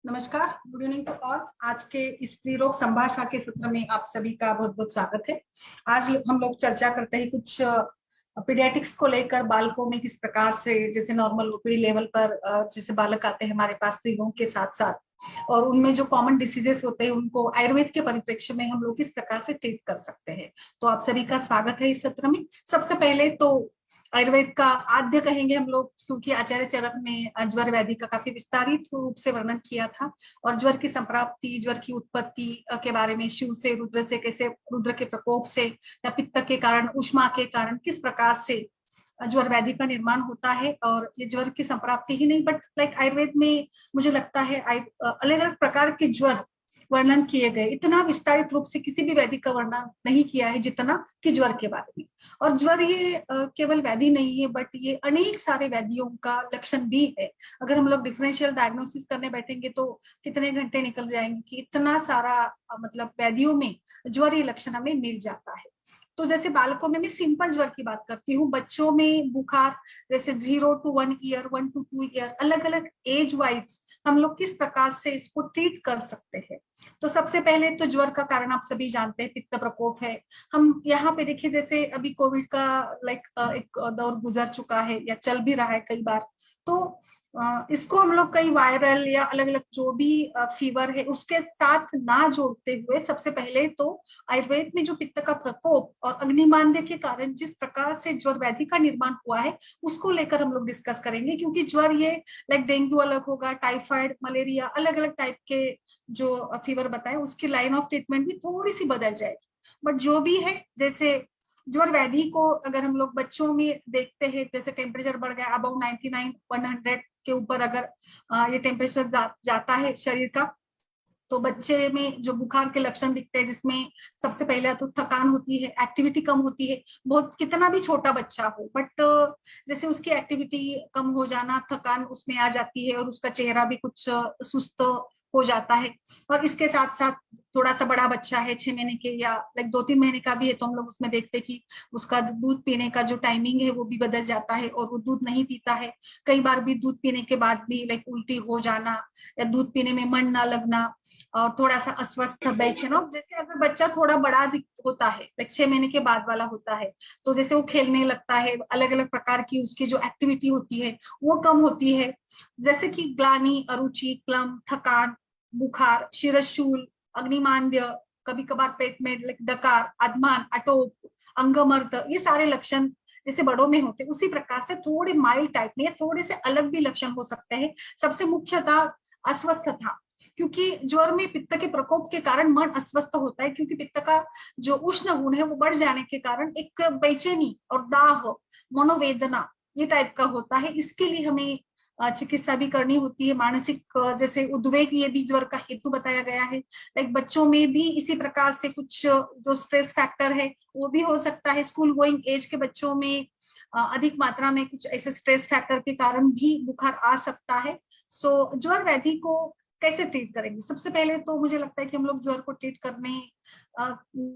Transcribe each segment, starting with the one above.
नमस्कार, good evening to all. आज के इस स्त्री रोग संभाषा के सत्र में आप सभी का बहुत बहुत स्वागत है। हम लोग चर्चा करते हैं कुछ पीडियाट्रिक्स को लेकर, बालकों में किस प्रकार से, जैसे नॉर्मल ओपीडी लेवल पर जैसे बालक आते हैं हमारे पास स्त्री रोग के साथ साथ, और उनमें जो कॉमन डिसीजेस होते हैं उनको आयुर्वेद के परिप्रेक्ष्य में हम लोग किस प्रकार से ट्रीट कर सकते हैं। तो आप सभी का स्वागत है इस सत्र में। सबसे पहले तो आयुर्वेद का आद्य कहेंगे हम लोग, क्योंकि आचार्य चरक ने ज्वर व्याधि का काफी विस्तारित रूप से वर्णन किया था, और ज्वर की संप्राप्ति, ज्वर की उत्पत्ति के बारे में, शिव से, रुद्र से, कैसे रुद्र के प्रकोप से या पित्त के कारण, उष्मा के कारण किस प्रकार से ज्वर व्याधि का निर्माण होता है। और ये ज्वर की संप्राप्ति ही नहीं, बट लाइक आयुर्वेद में मुझे लगता है अलग अलग प्रकार के ज्वर वर्णन किए गए। इतना विस्तारित रूप से किसी भी व्याधि का वर्णन नहीं किया है जितना कि ज्वर के बारे में। और ज्वर ये केवल व्याधि नहीं है, बट ये अनेक सारे व्याधियों का लक्षण भी है। अगर हम लोग डिफरेंशियल डायग्नोसिस करने बैठेंगे तो कितने घंटे निकल जाएंगे कि इतना सारा मतलब व्याधियों में ज्वर ये लक्षण हमें मिल जाता है। तो जैसे बालकों में मैं सिंपल ज्वर की बात करती हूँ। बच्चों में बुखार जैसे 0 to 1 ईयर, 1 to 2 ईयर, अलग अलग एज वाइज हम लोग किस प्रकार से इसको ट्रीट कर सकते हैं। तो सबसे पहले तो ज्वर का कारण आप सभी जानते हैं, पित्त प्रकोप है। हम यहाँ पे देखिए, जैसे अभी कोविड का लाइक एक दौर गुजर चुका है या चल भी रहा है कई बार, तो इसको हम लोग कई वायरल या अलग अलग जो भी फीवर है उसके साथ ना जोड़ते हुए, सबसे पहले तो आयुर्वेद में जो पित्त का प्रकोप और अग्निमांद्य के कारण जिस प्रकार से ज्वर व्याधि का निर्माण हुआ है उसको लेकर हम लोग डिस्कस करेंगे। क्योंकि ज्वर ये लाइक डेंगू अलग होगा, टाइफाइड, मलेरिया, अलग अलग टाइप के जो फीवर बताए उसकी लाइन ऑफ ट्रीटमेंट भी थोड़ी सी बदल जाएगी। बट जो भी है, जैसे ज्वर व्याधि को अगर हम लोग बच्चों में देखते हैं, जैसे टेम्परेचर बढ़ गया अबाउ 99 100 के ऊपर, अगर ये टेम्परेचर जाता है शरीर का, तो बच्चे में जो बुखार के लक्षण दिखते हैं, जिसमें सबसे पहले तो थकान होती है, एक्टिविटी कम होती है। बहुत कितना भी छोटा बच्चा हो, बट जैसे उसकी एक्टिविटी कम हो जाना, थकान उसमें आ जाती है, और उसका चेहरा भी कुछ सुस्त हो जाता है। और इसके साथ साथ थोड़ा सा बड़ा बच्चा है, 6 महीने के या लाइक 2-3 महीने का भी है, तो हम लोग उसमें देखते हैं कि उसका दूध पीने का जो टाइमिंग है वो भी बदल जाता है, और वो दूध नहीं पीता है। कई बार भी दूध पीने के बाद भी लाइक उल्टी हो जाना, या दूध पीने में मन ना लगना, और थोड़ा सा अस्वस्थ, बेचैन। और जैसे अगर बच्चा थोड़ा बड़ा होता है, लाइक 6 महीने के बाद वाला होता है, तो जैसे वो खेलने लगता है, अलग अलग प्रकार की उसकी जो एक्टिविटी होती है वो कम होती है। जैसे कि ग्लानि, अरुचि, क्लम, थकान, बुखार, शिरशूल, अग्निमांद्य, कभी कभार पेट में डकार, अधमान, अटोप, अंगमर्द, ये सारे लक्षण जैसे बड़ों में होते हैं, उसी प्रकार से थोड़े माइल्ड टाइप में या थोड़े से अलग भी लक्षण हो सकते हैं। सबसे मुख्यतः अस्वस्थता, क्योंकि ज्वर में पित्त के प्रकोप के कारण मन अस्वस्थ होता है, क्योंकि पित्त का जो उष्ण गुण है वो बढ़ जाने के कारण एक बेचैनी और दाह, मनोवेदना ये टाइप का होता है। इसके लिए हमें चिकित्सा भी करनी होती है। मानसिक जैसे उद्वेग, ये भी ज्वर का हेतु बताया गया है। लाइक बच्चों में भी इसी प्रकार से कुछ जो स्ट्रेस फैक्टर है वो भी हो सकता है। स्कूल गोइंग एज के बच्चों में अधिक मात्रा में कुछ ऐसे स्ट्रेस फैक्टर के कारण भी बुखार आ सकता है। सो ज्वर व्याधि को कैसे ट्रीट करेंगे? सबसे पहले तो मुझे लगता है कि हम लोग ज्वर को ट्रीट करने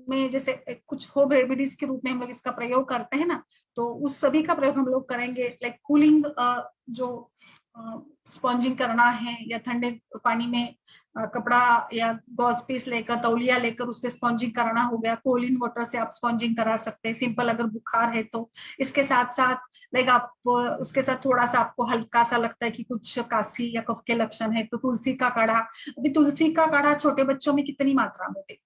में जैसे कुछ होम रेमेडीज के रूप में हम लोग इसका प्रयोग करते हैं ना, तो उस सभी का प्रयोग हम लोग करेंगे। लाइक कूलिंग, जो स्पॉन्जिंग करना है, या ठंडे पानी में कपड़ा या गॉज पीस लेकर, तौलिया लेकर उससे स्पॉन्जिंग कराना हो गया। कोलिन वाटर से आप स्पॉन्जिंग करा सकते हैं सिंपल, अगर बुखार है तो। इसके साथ साथ लाइक आप उसके साथ थोड़ा सा आपको हल्का सा लगता है कि कुछ काशी या कफ के लक्षण है, तो तुलसी का काढ़ा। अभी तुलसी का काढ़ा छोटे बच्चों में कितनी मात्रा में दे?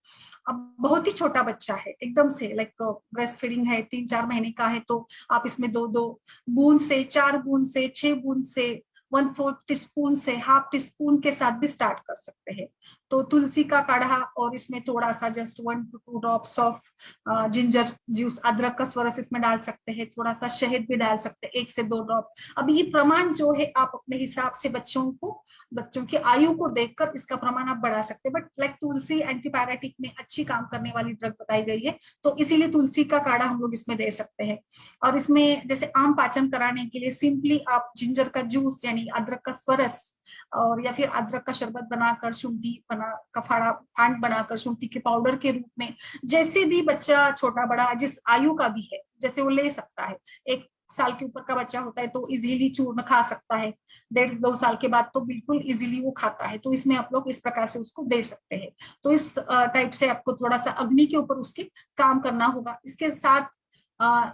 अब बहुत ही छोटा बच्चा है, एकदम से लाइक ब्रेस्ट फीडिंग है, 3-4 महीने का है, तो आप इसमें 2-2 बूंद से, 4 बूंद से, 6 बूंद से, 1/4 टीस्पून से, हाफ टीस्पून के साथ भी स्टार्ट कर सकते हैं। तो तुलसी का काढ़ा, और इसमें थोड़ा सा just 1 to 2 drops of ginger juice, अदरक का स्वरस इसमें डाल सकते हैं, थोड़ा सा शहद भी डाल सकते हैं, 1 से 2 ड्रॉप। अब ये प्रमाण जो है आप अपने हिसाब से बच्चों की आयु को देखकर इसका प्रमाण आप बढ़ा सकते हैं। बट लाइक तुलसी एंटीबायोटिक में अच्छी काम करने वाली ड्रग बताई गई है, तो इसीलिए तुलसी का काढ़ा हम लोग इसमें दे सकते हैं। और इसमें जैसे आम पाचन कराने के लिए सिंपली आप जिंजर का जूस, यानी अदरक का स्वरस, और या फिर अदरक का शरबत बनाकर, शुंठी बना का फाड़ा फांड बनाकर शुंठी के पाउडर के रूप में, जैसे भी बच्चा छोटा बड़ा जिस आयु का भी है जैसे वो ले सकता है। एक साल के ऊपर का बच्चा होता है तो इजीली चूर्ण खा सकता है, 1.5-2 साल के बाद तो बिल्कुल इजीली वो खाता है, तो इसमें आप लोग इस प्रकार से उसको दे सकते हैं। तो इस टाइप से आपको थोड़ा सा अग्नि के ऊपर उसके काम करना होगा। इसके साथ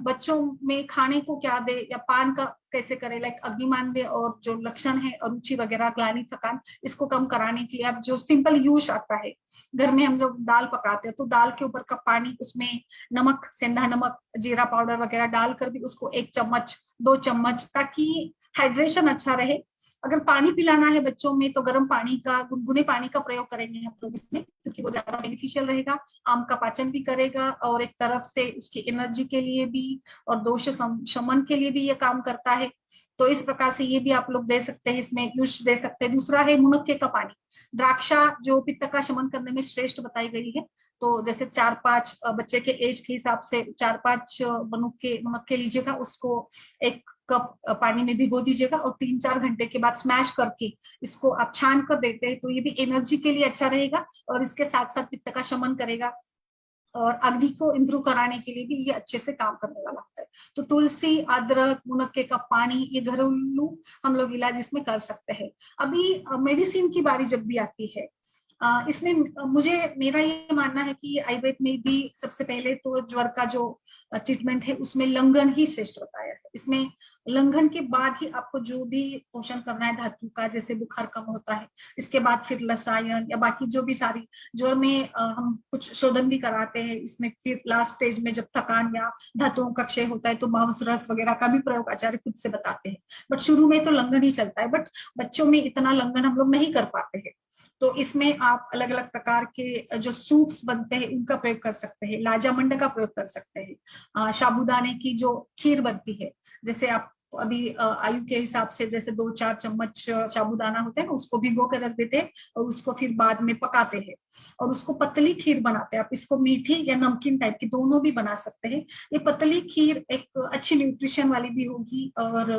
बच्चों में खाने को क्या दे या पान का कैसे करे, लाइक अग्निमान दे, और जो लक्षण है अरुचि वगैरह, ग्लानि, थकान, इसको कम कराने के लिए आप जो सिंपल यूज आता है, घर में हम जब दाल पकाते हैं तो दाल के ऊपर का पानी, उसमें नमक, सेंधा नमक, जीरा पाउडर वगैरह डालकर भी उसको 1 चम्मच 2 चम्मच, ताकि हाइड्रेशन अच्छा रहे। अगर पानी पिलाना है बच्चों में तो गर्म पानी का, गुनगुने पानी का प्रयोग करेंगे हम लोग इसमें, क्योंकि वो ज्यादा बेनिफिशियल रहेगा। आम का पाचन भी करेगा और एक तरफ से उसकी एनर्जी के लिए भी और दोष शमन के लिए भी ये काम करता है। तो इस प्रकार से ये भी आप लोग दे सकते हैं, इसमें यूज दे सकते हैं। दूसरा है मुनक्के का पानी। द्राक्षा जो पित्त का शमन करने में श्रेष्ठ बताई गई है, तो जैसे 4-5 बच्चे के एज के हिसाब से 4-5 मुनक्के लीजिएगा, उसको 1 कप पानी में भिगो दीजिएगा और 3-4 घंटे के बाद स्मैश करके इसको आप छान कर देते हैं, तो ये भी एनर्जी के लिए अच्छा रहेगा और इसके साथ साथ पित्त का शमन करेगा और अग्नि को इम्प्रूव कराने के लिए भी ये अच्छे से काम करने वाला होता है। तो तुलसी, अदरक, मुनक्के का पानी, ये घरेलू हम लोग इलाज इसमें कर सकते हैं। अभी मेडिसिन की बारी जब भी आती है, इसमें मुझे मेरा ये मानना है कि आयुर्वेद में भी सबसे पहले तो ज्वर का जो ट्रीटमेंट है उसमें लंघन ही श्रेष्ठ बताया है। इसमें लंघन के बाद ही आपको जो भी पोषण करना है धातु का, जैसे बुखार कम होता है, इसके बाद फिर रसायन या बाकी जो भी सारी ज्वर में हम कुछ शोधन भी कराते हैं इसमें। फिर लास्ट स्टेज में जब थकान या धातुओं का क्षय होता है तो मांस रस वगैरह का भी प्रयोग आचार्य खुद से बताते हैं। बट शुरू में तो लंघन ही चलता है, बट बच्चों में इतना लंघन हम लोग नहीं कर पाते हैं, तो इसमें आप अलग अलग प्रकार के जो सूप्स बनते हैं उनका प्रयोग कर सकते हैं। लाजामंड का प्रयोग कर सकते हैं। साबूदाने की जो खीर बनती है, जैसे आप अभी आयु के हिसाब से जैसे 2-4 चम्मच साबूदाना होता है ना, उसको भिगो कर रख देते हैं और उसको फिर बाद में पकाते हैं और उसको पतली खीर बनाते हैं। आप इसको मीठी या नमकीन टाइप की दोनों भी बना सकते हैं। ये पतली खीर एक अच्छी न्यूट्रिशन वाली भी होगी और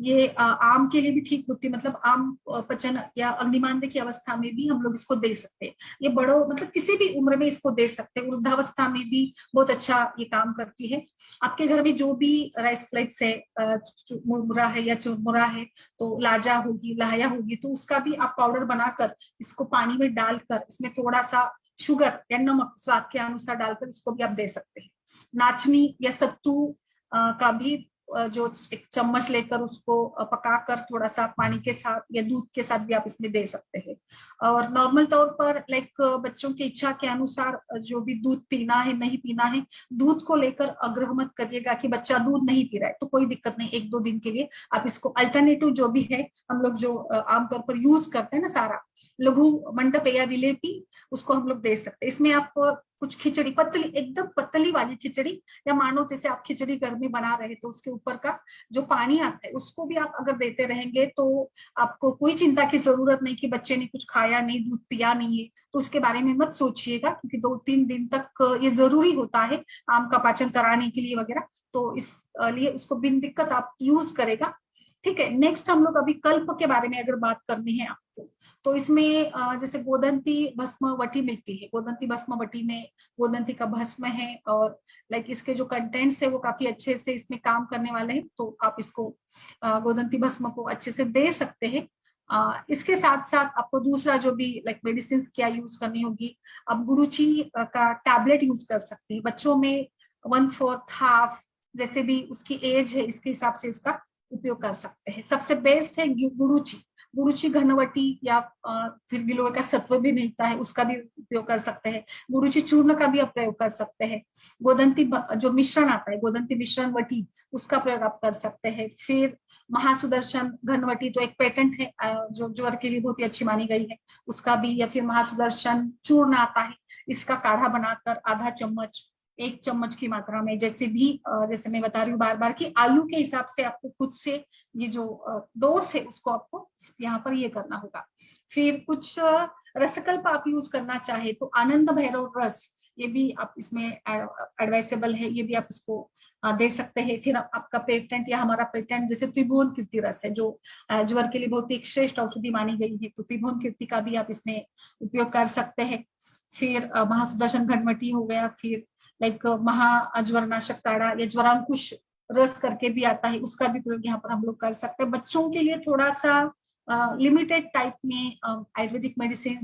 ये आम के लिए भी ठीक होती है, मतलब आम पचन या अग्निमांद्य की अवस्था में भी हम लोग इसको दे सकते हैं। ये बड़ों मतलब किसी भी उम्र में इसको दे सकते हैं, वृद्धावस्था में भी बहुत अच्छा ये काम करती है। आपके घर में जो भी राइस फ्लेक्स है, मुरमुरा है या चुरमुरा है, तो लाजा होगी, लाया होगी, तो उसका भी आप पाउडर बनाकर इसको पानी में डालकर इसमें थोड़ा सा शुगर या नमक स्वाद के अनुसार डालकर इसको भी आप दे सकते हैं। नाचनी या सत्तू का भी जो 1 चम्मच लेकर उसको पकाकर थोड़ा सा पानी के साथ या दूध के साथ भी आप इसमें दे सकते हैं। और नॉर्मल तौर पर लाइक बच्चों की इच्छा के अनुसार जो भी दूध पीना है नहीं पीना है, दूध को लेकर आग्रह मत करिएगा कि बच्चा दूध नहीं पी रहा है तो कोई दिक्कत नहीं, 1-2 दिन के लिए आप इसको अल्टरनेटिव जो भी है हम लोग जो आमतौर पर यूज करते हैं ना, सारा लघु मंडप या विलेपी, उसको हम लोग दे सकते हैं। इसमें आप कुछ खिचड़ी, पतली एकदम पतली वाली खिचड़ी, या मानो जैसे आप खिचड़ी घर में बना रहे तो उसके ऊपर का जो पानी आता है उसको भी आप अगर देते रहेंगे तो आपको कोई चिंता की जरूरत नहीं कि बच्चे ने कुछ खाया नहीं, दूध पिया नहीं है, तो उसके बारे में मत सोचिएगा, क्योंकि 2-3 दिन तक ये जरूरी होता है आम का पाचन कराने के लिए वगैरह, तो इस लिए उसको बिन दिक्कत आप यूज करेगा। ठीक है, नेक्स्ट हम लोग अभी कल्प के बारे में अगर बात करनी है आपको, तो इसमें जैसे गोदंती भस्म वटी मिलती है। गोदंती भस्म वटी में गोदंती का भस्म है और लाइक इसके जो कंटेंट्स है वो काफी अच्छे से इसमें काम करने वाले हैं, तो आप इसको गोदंती भस्म को अच्छे से दे सकते हैं। इसके साथ साथ आपको दूसरा जो भी लाइक मेडिसिन क्या यूज करनी होगी, आप गुरुची का टैबलेट यूज कर सकते हैं। बच्चों में 1/4 हाफ जैसे भी उसकी एज है इसके हिसाब से उसका उपयोग कर सकते हैं। सबसे बेस्ट है गुरुची। गुरुची घनवटी या फिर गिलोय का सत्व भी मिलता है, उसका भी उपयोग कर सकते हैं। गुरुची चूर्ण का भी आप प्रयोग कर सकते हैं। गोदंती जो मिश्रण आता है, गोदंती मिश्रण वटी, उसका प्रयोग आप कर सकते हैं। फिर महासुदर्शन घनवटी तो एक पेटेंट है जो ज्वर के लिए बहुत ही अच्छी मानी गई है, उसका भी, या फिर महासुदर्शन चूर्ण आता है, इसका काढ़ा बनाकर आधा चम्मच 1 चम्मच की मात्रा में, जैसे भी जैसे मैं बता रही हूँ बार बार की आयु के हिसाब से आपको खुद से ये जो डोज है उसको आपको यहाँ पर ये करना होगा। फिर कुछ रसकल्प आप यूज करना चाहे तो आनंद भैरव रस, ये भी आप इसमें एडवाइसेबल है, ये भी आप इसको दे सकते हैं। फिर आपका पेटेंट या हमारा पेटेंट जैसे त्रिभुवन कीर्ति रस है जो ज्वर के लिए बहुत ही श्रेष्ठ औषधि मानी गई है, तो त्रिभुवन कीर्ति का भी आप इसमें उपयोग कर सकते हैं। फिर महासुदर्शन घनवटी हो गया, फिर लाइक महाज्वरनाशक काढ़ा या ज्वरांकुश रस करके भी आता है, उसका भी प्रयोग यहाँ पर हम लोग कर सकते हैं। बच्चों के लिए थोड़ा सा लिमिटेड टाइप में आयुर्वेदिक मेडिसिन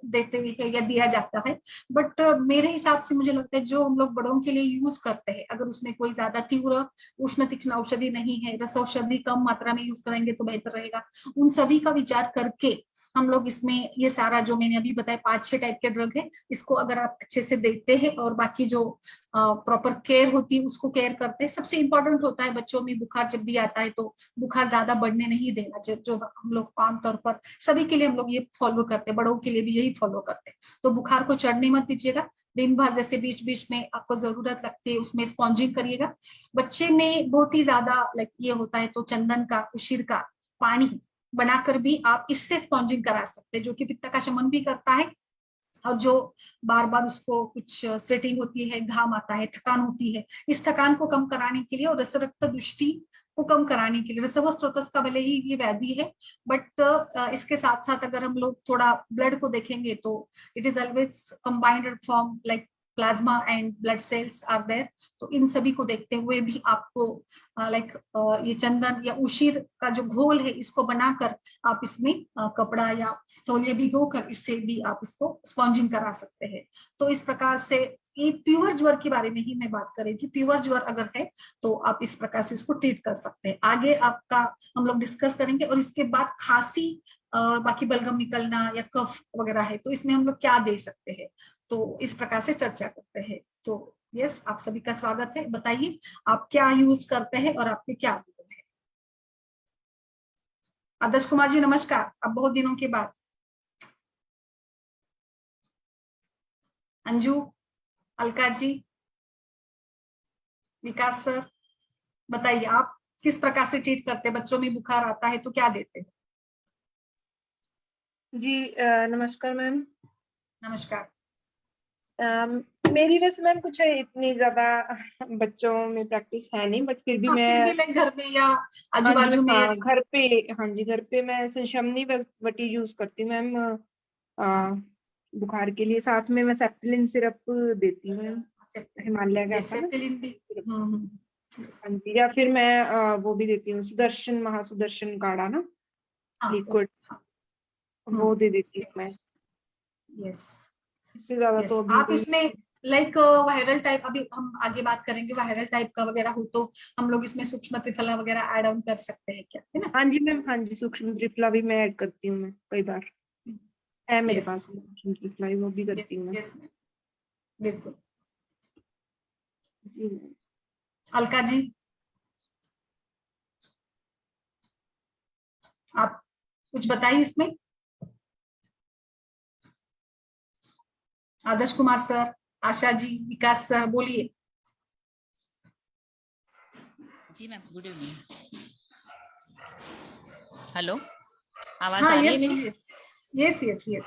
देते हैं या दिया जाता है, बट मेरे हिसाब से मुझे लगता है जो हम लोग बड़ों के लिए यूज करते हैं, अगर उसमें कोई ज्यादा तीव्र उष्ण तीक्ष्ण औषधि नहीं है, रस औषधि कम मात्रा में यूज करेंगे तो बेहतर रहेगा। उन सभी का विचार करके हम लोग इसमें ये सारा जो मैंने अभी बताया 5-6 टाइप के ड्रग है, इसको अगर आप अच्छे से देते हैं और बाकी जो प्रॉपर केयर होती है उसको केयर करते हैं। सबसे इंपॉर्टेंट होता है बच्चों में बुखार जब भी आता है तो बुखार ज्यादा बढ़ने नहीं देना, जो हम लोग आमतौर पर सभी के लिए हम लोग ये फॉलो करते हैं, बड़ों के लिए भी यही फॉलो करते हैं। तो बुखार को चढ़ने मत दीजिएगा, दिन भर जैसे बीच बीच में आपको जरूरत लगती है उसमें स्पॉन्जिंग करिएगा। बच्चे में बहुत ही ज्यादा लाइक ये होता है तो चंदन का, उशीर का पानी बनाकर भी आप इससे स्पॉन्जिंग करा सकते हैं, जो कि पित्त का शमन भी करता है। और जो बार बार उसको कुछ स्वेटिंग होती है, घाम आता है, थकान होती है, इस थकान को कम कराने के लिए और रस रक्त दुष्टि को कम कराने के लिए, रसव स्रोतस का भले ही ये व्याधि है, बट इसके साथ साथ अगर हम लोग थोड़ा ब्लड को देखेंगे तो it is always combined form like plasma and blood cells are there. तो इन सभी को देखते हुए भी आपको लाइक ये चंदन या उशीर का जो घोल है इसको बनाकर आप इसमें कपड़ा या तौलिया भिगोकर इससे भी आप इसको स्पॉन्जिंग करा सकते हैं। तो इस प्रकार से ये प्योर ज्वर के बारे में ही मैं बात करें कि प्योर ज्वर अगर है तो आप इस प्रकार से इसको ट्रीट कर सकते हैं। आगे आपका हम लोग डिस्कस करेंगे। और इसके बाद खांसी, बाकी बलगम निकलना या कफ वगैरह है तो इसमें हम लोग क्या दे सकते हैं, तो इस प्रकार से चर्चा करते हैं। तो यस, आप सभी का स्वागत है। बताइए आप क्या यूज करते हैं और आपके क्या अनुभव है। आदर्श कुमार जी नमस्कार, अब बहुत दिनों के बाद। अंजू, अलका जी, विकास सर, बताइए आप किस प्रकार से ट्रीट करते हैं, बच्चों में बुखार आता है तो क्या देते हैं। जी नमस्कार मैम। नमस्कार। मेरी वैसे मैम कुछ इतनी ज्यादा बच्चों में प्रैक्टिस है नहीं, बट फिर भी मैं फिर भी लाइक घर में या आजू हाँ जी बाजू में हाँ घर पे हाँ जी घर पे मैं संशमनी वटी यूज करती हूँ मैम। बुखार के लिए साथ में मैं सेप्टिलिन सिरप देती हूँ, हिमालय का ये आता है ना सेप्टिलिन भी। हाँ जी। या फिर मैं वो भी देती हूँ सुदर्शन महासुदर्शन काढ़ा ना, लिक्विड, वो दे देती हूँ मैं। यस इससे ज्यादा यस, तो अभी आप कोई इसमें लाइक वायरल टाइप, अभी हम आगे बात करेंगे, वायरल टाइप का वगैरह हो तो हम लोग इसमें सूक्ष्म त्रिफला वगैरह ऐड ऑन कर सकते हैं क्या, है ना। हाँ जी मैम, हाँ जी सूक्ष्म त्रिफला भी मैं ऐड करती हूँ मैं कई बार, है मेरे यस पास सूक्ष्म त्रिफला, वो भी यस करती हूँ मैं। यस बिल्कुल। जी अलका जी, आप कुछ बताइए इसमें। आदर्श कुमार सर, आशा जी, विकास सर, बोलिए। जी मैम, गुड इवनिंग। हेलो, आवाज हाँ आ रही है यस मेरी? बोलिए। Yes yes yes.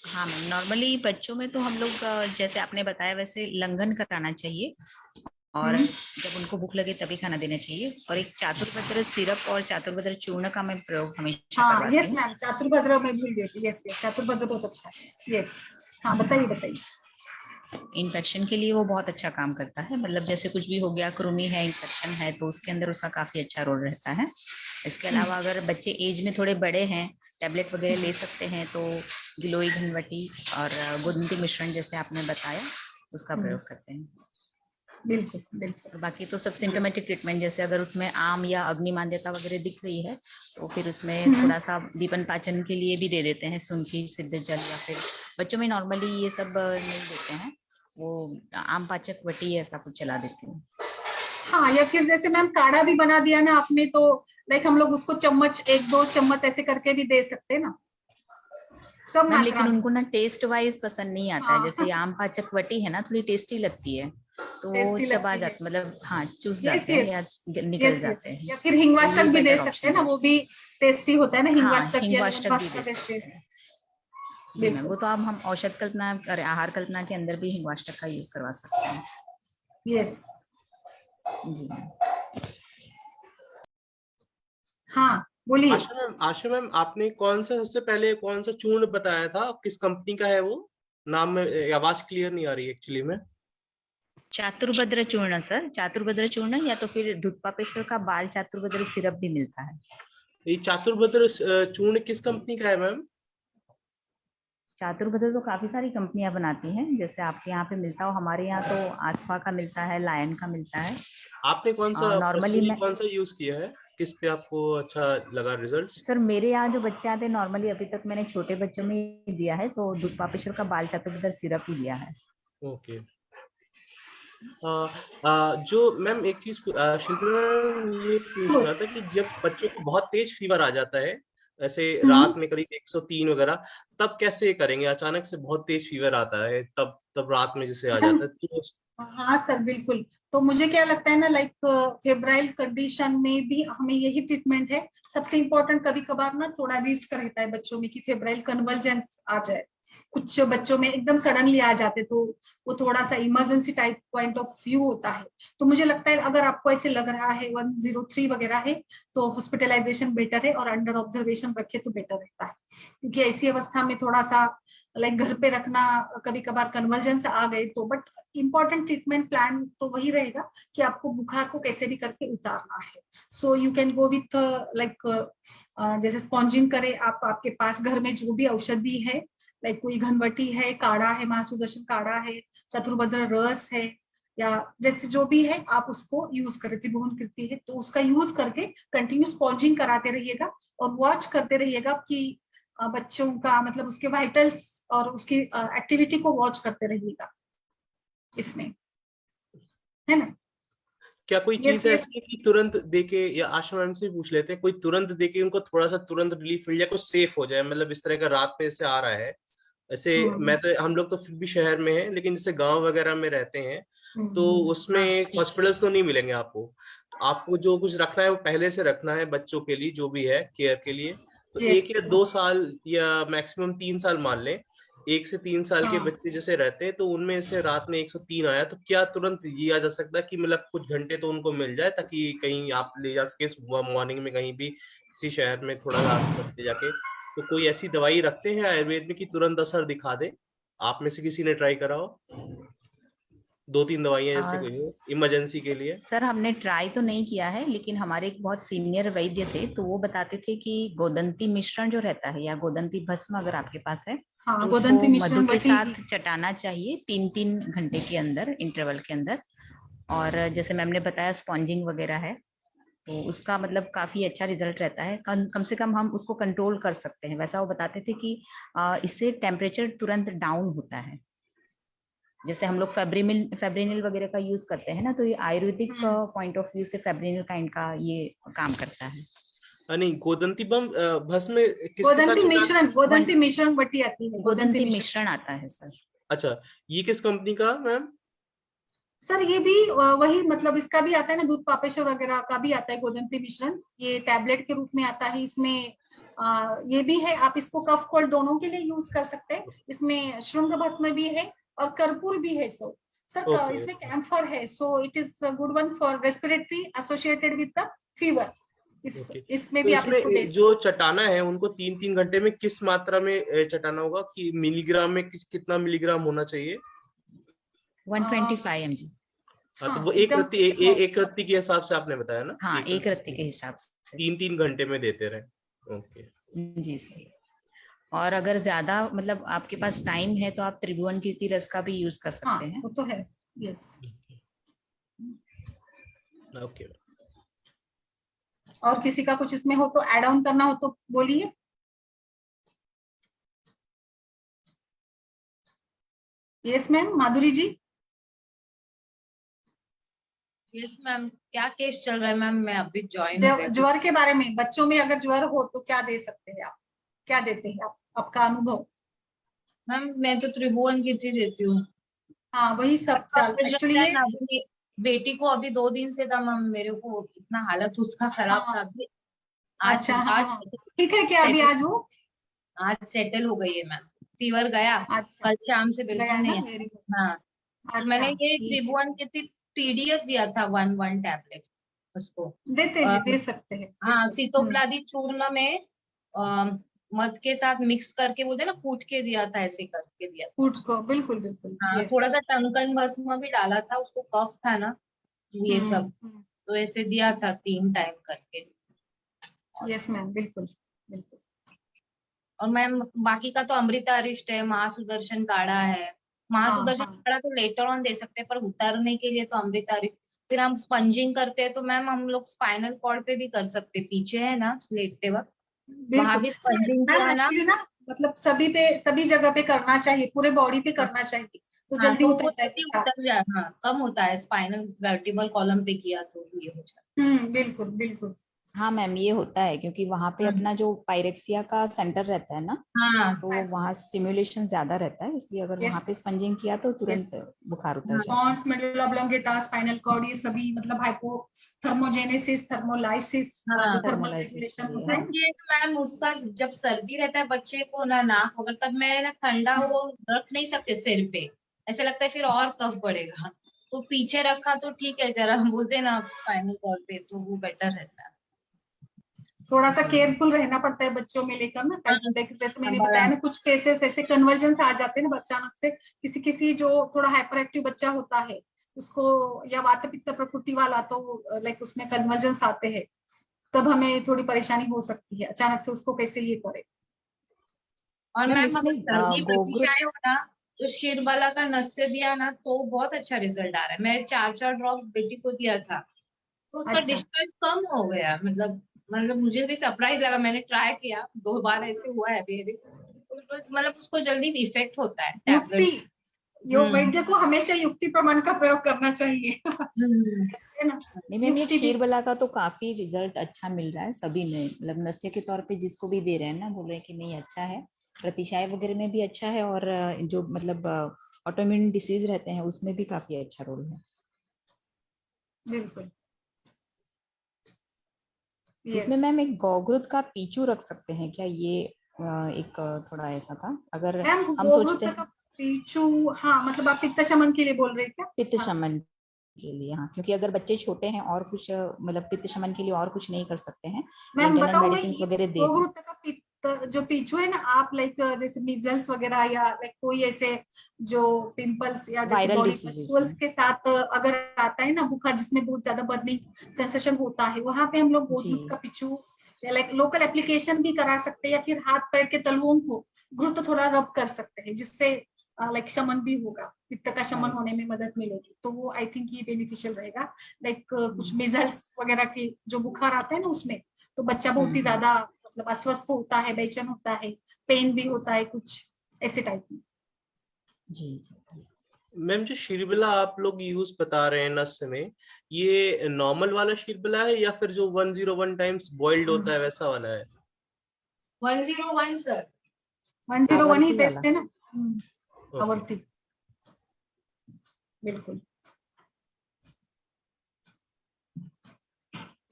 हाँ मैम, नॉर्मली बच्चों में तो हम लोग जैसे आपने बताया वैसे लंघन कराना चाहिए, और जब उनको भूख लगे तभी खाना देना चाहिए। और एक चातुर्भद्र सिरप और चातुर्भद्र चूर्ण का मैं प्रयोग हमेशा हाँ करवाती यस हूँ। मैम, चातुर्भद्र में भूल गई थी। यस यस, चातुर्भद्र बहुत अच्छा है। यस हाँ, बताइए बताइए। इन्फेक्शन के लिए वो बहुत अच्छा काम करता है, मतलब जैसे कुछ भी हो गया, कृमि है, इन्फेक्शन है, तो उसके अंदर उसका काफी अच्छा रोल रहता है। इसके अलावा अगर बच्चे एज में थोड़े बड़े हैं, टैबलेट वगैरह ले सकते हैं, तो गिलोई घनवटी और गुदंती मिश्रण जैसे आपने बताया उसका प्रयोग करते हैं। बिल्कुल बिल्कुल। बाकी तो सब सिम्टोमेटिक ट्रीटमेंट, जैसे अगर उसमें आम या अग्नि मान्यता वगैरह दिख रही है तो फिर उसमें थोड़ा सा दीपन पाचन के लिए भी दे देते हैं, सुंठी, सिद्ध जल, या फिर बच्चों में नॉर्मली ये सब नहीं देते हैं, वो आम पाचक वटी ऐसा कुछ चला देती हूँ। हाँ, या फिर जैसे मैम काढ़ा भी बना दिया ना आपने, तो लाइक हम लोग उसको चम्मच, 1-2 चम्मच ऐसे करके भी दे सकते हैं ना, कम मैम मात्रा लेकिन में। उनको ना टेस्ट वाइज पसंद नहीं आता है, हाँ जैसे आम पाचक वटी है ना, थोड़ी टेस्टी लगती है, तो वो टेस्टी चबा लगती है। जाते, मतलब हाँ चूस यस जाते हैं यस या निकल यस यस। जाते हैं, या फिर तो ये हिंगवाष्टक भी दे बेटर सकते हैं ऑप्शन ना, है। वो भी टेस्टी होता है ना, हाँ, हिंगवाष्टक या हिंगवाष्टक भी लवणवाष्टक दे का सकते टेस्ट। हैं। जी मैम, वो बिल्कुल। तो अब हम औषध कल्पना और आहार कल्पना के अंदर भी हिंगवाष्टक का यूज करवा सकते हैं। यस जी मैम। हाँ बोलिए। आशा मैम आपने कौन सा सबसे पहले कौन सा चूर्ण बताया था, किस कंपनी का है वो? नाम में आवाज क्लियर नहीं आ रही एक्चुअली में। चातुर्भद्र चूर्ण सर, चातुर्भद्र चूर्ण या तो फिर धूतपापेश्वर का बाल चातुर्भद्र सिरप भी मिलता है। ये चातुर्भद्र चूर्ण किस कंपनी का है मैम? चातुर्भद्र तो काफी सारी कंपनियां बनाती हैं, जैसे आपके यहाँ पे मिलता हो, हमारे यहाँ तो आसफा का मिलता है, लायन का मिलता है। आपने कौन सा नॉर्मली पर्सनली मैं कौन सा यूज किया है? किस पे आपको अच्छा लगा रिजल्ट्स? सर, मेरे यहाँ जो बच्चे आते हैं नॉर्मली अभी तक मैंने छोटे बच्चों में ही दिया है, तो धूतपापेश्वर का बाल चातुर्भद्र सिरप ही दिया है। ओके। जो मैम एक चीज शिल्पी मैम ये पूछना था कि जब बच्चों को बहुत तेज फीवर आ जाता है, ऐसे रात में करीब 103 वगैरह, तब कैसे करेंगे? अचानक से बहुत तेज फीवर आता है, तब रात में जैसे आ जाता है तो हाँ सर, बिल्कुल। तो मुझे क्या लगता है ना, लाइक फेब्राइल कंडीशन में भी हमें यही ट्रीटमेंट है। सबसे इम्पोर्टेंट, कभी कभार ना थोड़ा रिस्क रहता है बच्चों में कि फेब्राइल कन्वर्जेंस आ जाए, कुछ बच्चों में एकदम सडनली आ जाते, तो वो थोड़ा सा emergency type point of view होता है। तो मुझे लगता है अगर आपको ऐसे लग रहा है 103 वगैरह है, तो हॉस्पिटलाइजेशन बेटर है और अंडर ऑब्जर्वेशन रखे तो बेटर रहता है, क्योंकि ऐसी अवस्था में थोड़ा सा लाइक घर पे रखना, कभी कभार कन्वर्जेंस आ गए तो। बट इम्पोर्टेंट ट्रीटमेंट प्लान तो वही रहेगा कि आपको बुखार को कैसे भी करके उतारना है। So you can go with like जैसे स्पॉन्जिंग करे आप, आपके पास घर में जो भी औषधि है, लाइक कोई घनवटी है, काढ़ा है, महासुदर्शन काढ़ा है, चतुर्भद्र रस है, या जैसे जो भी है आप उसको यूज करें। त्रिभुवन कीर्ति है तो उसका यूज करके कंटिन्यू स्पॉन्जिंग कराते रहिएगा और वॉच करते रहिएगा कि बच्चों का मतलब उसके वाइटल्स और उसकी एक्टिविटी को वॉच करते रहिएगा इसमें, है ना। क्या कोई Yes, चीज yes. ऐसी है कि तुरंत देके, या आशा मैम से पूछ लेते हैं, कोई तुरंत देके उनको थोड़ा सा तुरंत रिलीफ मिल जाए, कुछ सेफ हो जाए? मतलब इस तरह का रात में से आ रहा है ऐसे, मैं तो, हम लोग तो फिर भी शहर में हैं, लेकिन जैसे गांव वगैरह में रहते हैं तो उसमें हॉस्पिटल्स तो नहीं मिलेंगे आपको, तो आपको जो कुछ रखना है वो पहले से रखना है बच्चों के लिए, जो भी है केयर के लिए। तो Yes. 1 या 2 साल या मैक्सिमम 3 साल मान लें, 1 से 3 साल के हाँ। बच्चे जैसे रहते हैं, तो उनमें से रात में 103 आया, तो क्या तुरंत दिया जा सकता है कि मतलब कुछ घंटे तो उनको मिल जाए, ताकि कहीं आप ले जा सके सुबह मॉर्निंग में कहीं भी किसी शहर में थोड़ा सा आसपास ले जाके? तो कोई ऐसी दवाई रखते हैं आयुर्वेद में कि तुरंत असर दिखा दे? आप में से किसी ने ट्राई करा हो? 2-3 दवाइयां जैसे कोई हो इमरजेंसी के लिए? सर, हमने ट्राई तो नहीं किया है, लेकिन हमारे एक बहुत सीनियर वैद्य थे, तो वो बताते थे कि गोदंती मिश्रण जो रहता है, या गोदंती भस्म अगर आपके पास है, हाँ, तो गोदंती उसको मिश्रण मधु के वटी साथ चटाना चाहिए 3-3 घंटे के अंदर, इंटरवल के अंदर। और जैसे मैम ने बताया स्पॉन्जिंग वगैरह है, तो उसका मतलब काफी अच्छा रिजल्ट रहता है। कम से कम हम उसको कंट्रोल कर सकते हैं। वैसा वो बताते थे कि इससे टेम्परेचर तुरंत डाउन होता है। जैसे हम लोग फेब्रिनिल वगैरह का यूज करते हैं ना, तो ये आयुर्वेदिक पॉइंट ऑफ व्यू से फेब्रिनिल काइंड का ये काम करता है। नहीं, गोदंती भस्म किसके साथ चटाते? गोदंती मिश्रण वटी आती है, गोदंती मिश्रण आता है सर। अच्छा, ये किस कंपनी का मैम? सर ये भी वही, मतलब इसका भी आता है ना, दूध पापेश्वर वगैरह का भी आता है गोदंती मिश्रण। ये टैबलेट के रूप में आता है। इसमें ये भी है, आप इसको कफ कोल्ड दोनों के लिए यूज कर सकते हैं। इसमें श्रृंग भस्म भी है और कर्पूर भी है। So sir Okay. इसमें कैम्फर है, so it is good one for respiratory associated with the fever. इसमें तो भी आप इसको इसमें जो चटाना है उनको 3-3 घंटे में किस मात्रा में चटाना होगा, कि मिलीग्राम में कितना मिलीग्राम होना चाहिए? 125 mg। हाँ, तो हाँ, वो एक रत्ती एक रत्ती के हिसाब से आपने बताया ना? हाँ, एक रत्ती के हिसाब से 3-3 घंटे में देते रहे। ओके जी सर। और अगर ज्यादा मतलब आपके पास टाइम है तो आप त्रिभुवन कीर्ति रस का भी यूज कर सकते हैं। वो तो है। यस। ओके। और किसी का कुछ इसमें हो तो ऐड ऑन करना हो तो बोलिए। यस मैम, माधुरी जी। यस मैम, क्या केस चल रहा है मैम? मैं अभी ज्वाइन हो गई। ज्वर के बारे में, बच्चों में अगर ज्वर हो तो क्या दे सकते हैं आप, क्या देते हैं आप, आपका अनुभव? मैम मैं तो त्रिभुवन कीर्ति देती हूँ। हाँ, वही सब चल एक्चुअली ये। बेटी को अभी 2 दिन से था मैम, मेरे को इतना हालत उसका खराब था अभी। आज अच्छा, आज ठीक है क्या अभी? आज वो आज सेटल हो गई है मैम। फीवर गया। अच्छा, कल शाम से बिल्कुल गया नहीं ना? है। हाँ, तो मैंने ये त्रिभुवन कीर्ति TDS दिया था 1 टैबलेट उसको। देते हैं, दे सकते हैं। हाँ, सीतोप्लादी चूर्ण में मध के साथ मिक्स करके बोलते हैं ना, कूट के दिया था, ऐसे करके दिया था। फूड को बिल्कुल बिल्कुल, हाँ, यस। थोड़ा सा टंकन भस्म भी डाला था, उसको कफ था ना, ये सब, तो ऐसे दिया था 3 टाइम करके। यस मैम, बिल्कुल बिल्कुल। और मैम बाकी का तो अमृता अरिष्ट है, महासुदर्शन काढ़ा है। हाँ महासुदर्शन हाँ, काढ़ा तो लेटर ऑन दे सकते हैं, पर उतरने के लिए तो अमृता अरिष्ट। फिर हम स्पंजिंग करते हैं तो मैम हम लोग स्पाइनल कॉर्ड पे भी कर सकते हैं, पीछे है ना लेटते वक्त, वहां बिल्कुल भी सर। स्पंजिंग मैम किया ना। एक्चुअली ना, मतलब सभी पे, सभी जगह पे करना चाहिए, पूरे बॉडी पे करना चाहिए, तो हाँ, जल्दी तो वो उतरता है जल्दी बुखार। उतर जाए, हाँ कम होता है, स्पाइनल वर्टिबल कॉलम पे किया तो ये हो जाता बिल्कुल बिल्कुल। हाँ मैम, ये होता है क्योंकि वहां पे है। अपना जो पायरेक्सिया का सेंटर रहता है ना, हाँ तो वहाँ स्टिम्युलेशन ज्यादा रहता है, इसलिए अगर यस वहां पे स्पंजिंग किया तो यस। तुरंत बुखार उतर हाँ। जाता है। Pons, medulla oblongata, spinal cord, ये सभी मतलब हाइपोथर्मोजेनेसिस, थर्मोलाइसिस का हाँ, जो थर्मल थर्मोलाइसिस के रेगुलेशन लिए, होता हाँ। है। ये मैम उसका जब सर्दी रहता है बच्चे को ना, नाक वगैरह, तब मैं ना ठंडा वो रख नहीं सकते सिर पे, ऐसे लगता है फिर और कफ बढ़ेगा, तो पीछे रखा तो ठीक है, जरा हम बोलते हैं ना स्पाइनल कॉर्ड पे, तो वो बेटर रहता है। थोड़ा सा जी। केयरफुल रहना पड़ता है बच्चों में लेकर ना, हाँ, जैसे मैंने बताया बड़ा। ना, कुछ केसेस ऐसे कन्वर्जन आ जाते हैं ना अचानक से, किसी किसी जो थोड़ा हाइपर एक्टिव बच्चा होता है उसको, या वात पित्त प्रकृति वाला, तो लाइक उसमें कन्वर्जन आते हैं, तब हमें थोड़ी परेशानी हो सकती है, अचानक से उसको कैसे ये करे। और मैम मैम इसमें अगर सर्दी गोग्र प्रतिशाय हो ना, तो शिरबाला का नस से दिया ना तो बहुत अच्छा रिजल्ट आ रहा है। मैं 4-4 ड्रॉप बेटी को दिया था, तो उसका अच्छा, डिस्चार्ज कम हो गया, मतलब मुझे भी सरप्राइज लगा, मैंने ट्राई किया 2 बार, ऐसे हुआ है अभी अभी, तो बस मतलब उसको जल्दी इफेक्ट होता है युक्ति, टैबलेट। यो हम्म। वैद्य को हमेशा युक्ति प्रमाण का प्रयोग करना चाहिए। हम्म। है ना, नहीं मैम, ये युक्ति भी। शीरबला का तो काफी रिजल्ट अच्छा मिल रहा है सभी में, मतलब नशे के तौर पे जिसको भी दे रहे हैं ना, बोल रहे हैं कि नहीं अच्छा है, प्रतिशाय वगैरह में भी अच्छा है, और जो मतलब ऑटोइम्यून डिसीज रहते हैं उसमें भी काफी अच्छा रोल है। बिल्कुल, इसमें यस मैम एक गौग्रुत का पीचू रख सकते हैं क्या, ये एक थोड़ा ऐसा था, अगर मैम। हम सोचते गोवृत्त का हैं पीछू, हाँ मतलब आप पित्त शमन के लिए बोल रहे हैं क्या? पित्त हाँ शमन के लिए, हाँ, क्योंकि अगर बच्चे छोटे हैं और कुछ मतलब पित्त शमन के लिए और कुछ नहीं कर सकते हैं, तो मैम इंटरनल बताऊं मैं, मेडिसिन ये वगैरह दे दें। गोवृत्त का पित्त जो पीछू है ना, आप लाइक जैसे मिजल्स वगैरह, या लाइक कोई ऐसे जो पिंपल्स या जैसे वायरल बॉडी डिसीजेस पस्टुल्स में। के साथ अगर आता है ना बुखार, जिसमें बहुत ज्यादा बर्निंग सेंसेशन होता है, वहां पे हम लोग जी। गोवृत्त का पीछू या लाइक लोकल एप्लीकेशन भी करा सकते हैं, या फिर हाथ पैर के तलुओं को घृत थोड़ा रब कर सकते हैं, जिससे लाइक शमन भी होगा, पित्त का शमन राइट। होने में मदद मिलेगी, तो वो आई थिंक ये बेनिफिशियल रहेगा। लाइक कुछ मिजल्स वगैरह के जो बुखार आते हैं ना उसमें, तो बच्चा बहुत ही ज्यादा मतलब अस्वस्थ होता है, बेचैन होता है, पेन भी होता है कुछ, ऐसे टाइप में। जी जी। मैम जो शीरबला आप लोग यूज बता रहे हैं नस में, ये नॉर्मल वाला शीरबला है या फिर जो 101 टाइम्स बॉइल्ड होता है वैसा वाला है? 101 सर। 101 ही आवर्ती बेस्ट वाला। है ना। ओके। आवर्ती, बिल्कुल।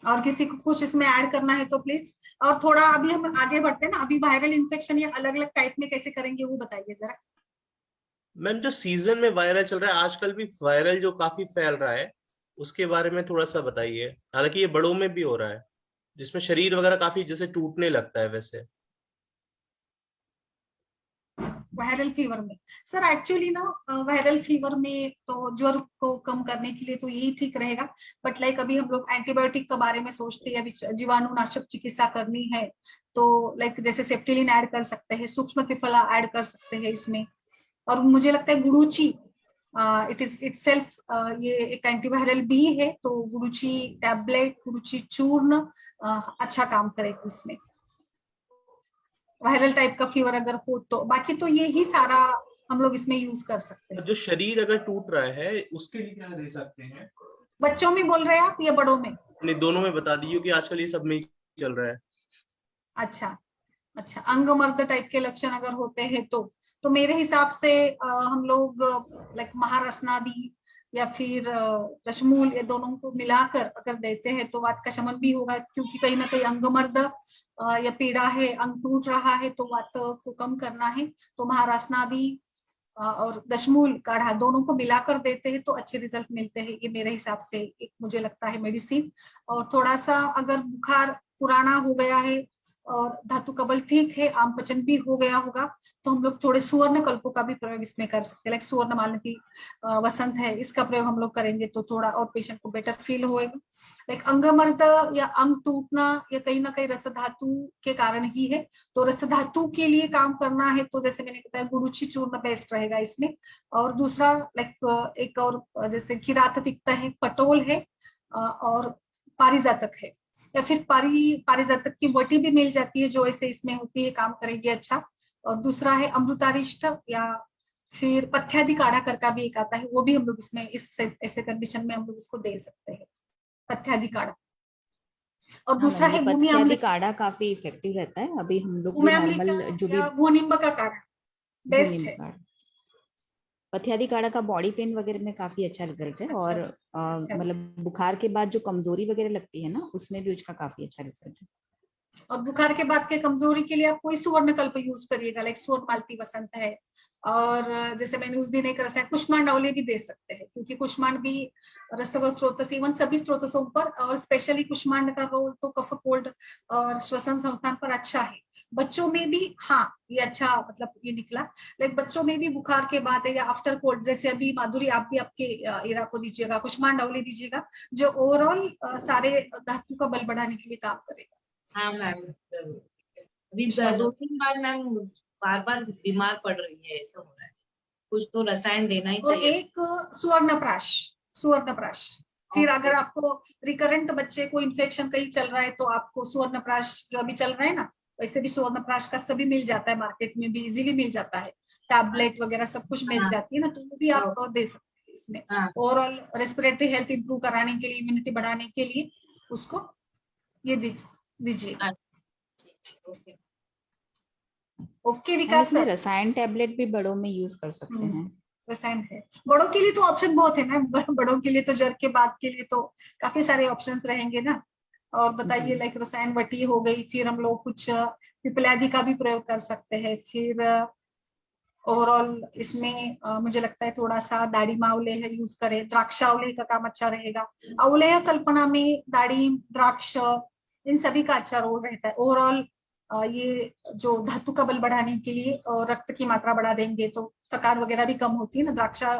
और किसी को कुछ इसमें ऐड करना है तो प्लीज। और थोड़ा अभी हम आगे बढ़ते हैं ना, अभी वायरल इन्फेक्शन या अलग अलग टाइप में कैसे करेंगे वो बताइए जरा। मैम जो सीजन में वायरल चल रहा है आजकल, भी वायरल जो काफी फैल रहा है, उसके बारे में थोड़ा सा बताइए। हालांकि ये बड़ों में भी हो रहा है, जिसमें शरीर वगैरह काफी जैसे टूटने लगता है वैसे। वायरल फीवर में सर, एक्चुअली ना वायरल फीवर में तो ज्वर को कम करने के लिए तो यही ठीक रहेगा, बट लाइक अभी हम लोग एंटीबायोटिक के बारे में सोचते हैं, अभी जीवाणुनाशक चिकित्सा करनी है, तो लाइक जैसे सेप्टिलिन ऐड कर सकते हैं, सूक्ष्म त्रिफला ऐड कर सकते हैं इसमें। और मुझे लगता है गुडुची, इट इज इटसेल्फ ये एक एंटीवायरल भी है, तो गुडुची टैबलेट, गुडुची चूर्ण अच्छा काम करेगी इसमें, वायरल टाइप का फीवर अगर हो तो। बाकी तो ये ही सारा हम लोग इसमें यूज कर सकते हैं। जो शरीर अगर टूट रहा है उसके लिए क्या दे सकते हैं? बच्चों में बोल रहे हैं आप या बड़ों में? नहीं, दोनों में बता दीजिए कि आजकल ये सब में ही चल रहा है। अच्छा अच्छा, अंगमर्द टाइप के लक्षण अगर होते हैं तो मेरे हिसाब से हम लोग लाइक महारसनादि या फिर दशमूल, ये दोनों को मिलाकर अगर देते हैं तो वात का शमन भी होगा, क्योंकि कहीं ना कहीं अंगमर्द या पीड़ा है, अंग टूट रहा है, तो वात को कम करना है, तो महारसनादि और दशमूल काढ़ा दोनों को मिलाकर देते हैं तो अच्छे रिजल्ट मिलते हैं। ये मेरे हिसाब से एक मुझे लगता है मेडिसिन। और थोड़ा सा अगर बुखार पुराना हो गया है और धातु का बल ठीक है, आम पचन भी हो गया होगा, तो हम लोग थोड़े सुवर्ण कल्पों का भी प्रयोग इसमें कर सकते हैं। लाइक सुवर्ण मालती वसंत है, इसका प्रयोग हम लोग करेंगे तो थोड़ा और पेशेंट को बेटर फील होएगा। लाइक अंगमर्द या अंग टूटना या कहीं ना कहीं रस धातु के कारण ही है, तो रस धातु के लिए काम करना है तो जैसे मैंने बताया गुरुची चूर्ण बेस्ट रहेगा इसमें। और दूसरा लाइक एक और जैसे किरात तिक्ता है, पटोल है और पारिजातक है, या फिर पारिजातक की वटी भी मिल जाती है जो ऐसे इसमें होती है, काम करेगी अच्छा। और दूसरा है अमृतारिष्ट या फिर पथ्यादि काढ़ा करका भी एक आता है, वो भी हम लोग इसमें इस ऐसे कंडीशन में हम लोग इसको दे सकते हैं, पथ्यादि काढ़ा। और दूसरा है भूमि पथ्यादि आम्ल काढ़ा काफी इफेक्टिव रहता है। अभी हम लोग भूमि भी आम्ल नॉर्मल जो भी या भूनिम्ब का काढ़ा बेस्ट है। पथ्यादि काढ़ा का बॉडी पेन वगैरह में काफी अच्छा रिजल्ट है। और मतलब बुखार के बाद जो कमजोरी वगैरह लगती है ना, उसमें भी उसका काफी अच्छा रिजल्ट है। और बुखार के बाद के कमजोरी के लिए आप कोई सुवर्ण कल्प यूज करिएगा, लाइक स्वर्ण मालती वसंत है। और जैसे मैंने उस दिन एक रसायन कुष्मांड अवले भी दे सकते हैं, क्योंकि कुष्मांड भी रसव स्रोत से इवन सभी स्रोतों पर, और स्पेशली कुष्मांड का रोल तो कफ कोल्ड और श्वसन संस्थान पर अच्छा है। बच्चों में भी हाँ ये अच्छा मतलब ये निकला, लाइक बच्चों में भी बुखार के बाद या आफ्टर कोल्ड, जैसे अभी माधुरी आप भी आपके एरा को दीजिएगा, कुष्मांड अवले दीजिएगा, जो ओवरऑल सारे धातु का बल बढ़ाने के लिए काम करेगा। हाँ मैम, अभी 2-3 बार मैम बार बार बीमार पड़ रही है, ऐसा हो रहा है, कुछ तो रसायन देना ही और चाहिए। एक सुवर्णप्राश फिर अगर आपको रिकरेंट बच्चे को इन्फेक्शन कहीं चल रहा है तो आपको सुवर्णप्राश जो अभी चल रहा है ना, वैसे भी सुवर्णप्राश का सभी मिल जाता है, मार्केट में भी इजीली मिल जाता है, टैबलेट वगैरह सब कुछ मिल जाती है ना, तो वो भी आप दे सकते हैं इसमें। ओवरऑल रेस्पिरेटरी हेल्थ इंप्रूव कराने के लिए, इम्यूनिटी बढ़ाने के लिए उसको ये दीजिए। ओके विकास इसमें सर, रसायन टैबलेट भी बड़ों में यूज कर सकते हैं। रसायन है बड़ों के लिए तो ऑप्शन बहुत है ना, बड़ों के लिए तो जर के बाद के लिए तो काफी सारे ऑप्शंस रहेंगे ना। और बताइए लाइक रसायन वटी हो गई, फिर हम लोग कुछ पिपलादि का भी प्रयोग कर सकते हैं। फिर ओवरऑल इसमें मुझे लगता है थोड़ा सा दाड़िमा अवलेह यूज करें, द्राक्षावलेह का काम अच्छा रहेगा। अवलेह कल्पना में दाड़िम द्राक्ष इन सभी का अच्छा रोल रहता है। ओवरऑल ये जो धातु का बल बढ़ाने के लिए और रक्त की मात्रा बढ़ा देंगे तो थकान वगैरह भी कम होती है ना, द्राक्षा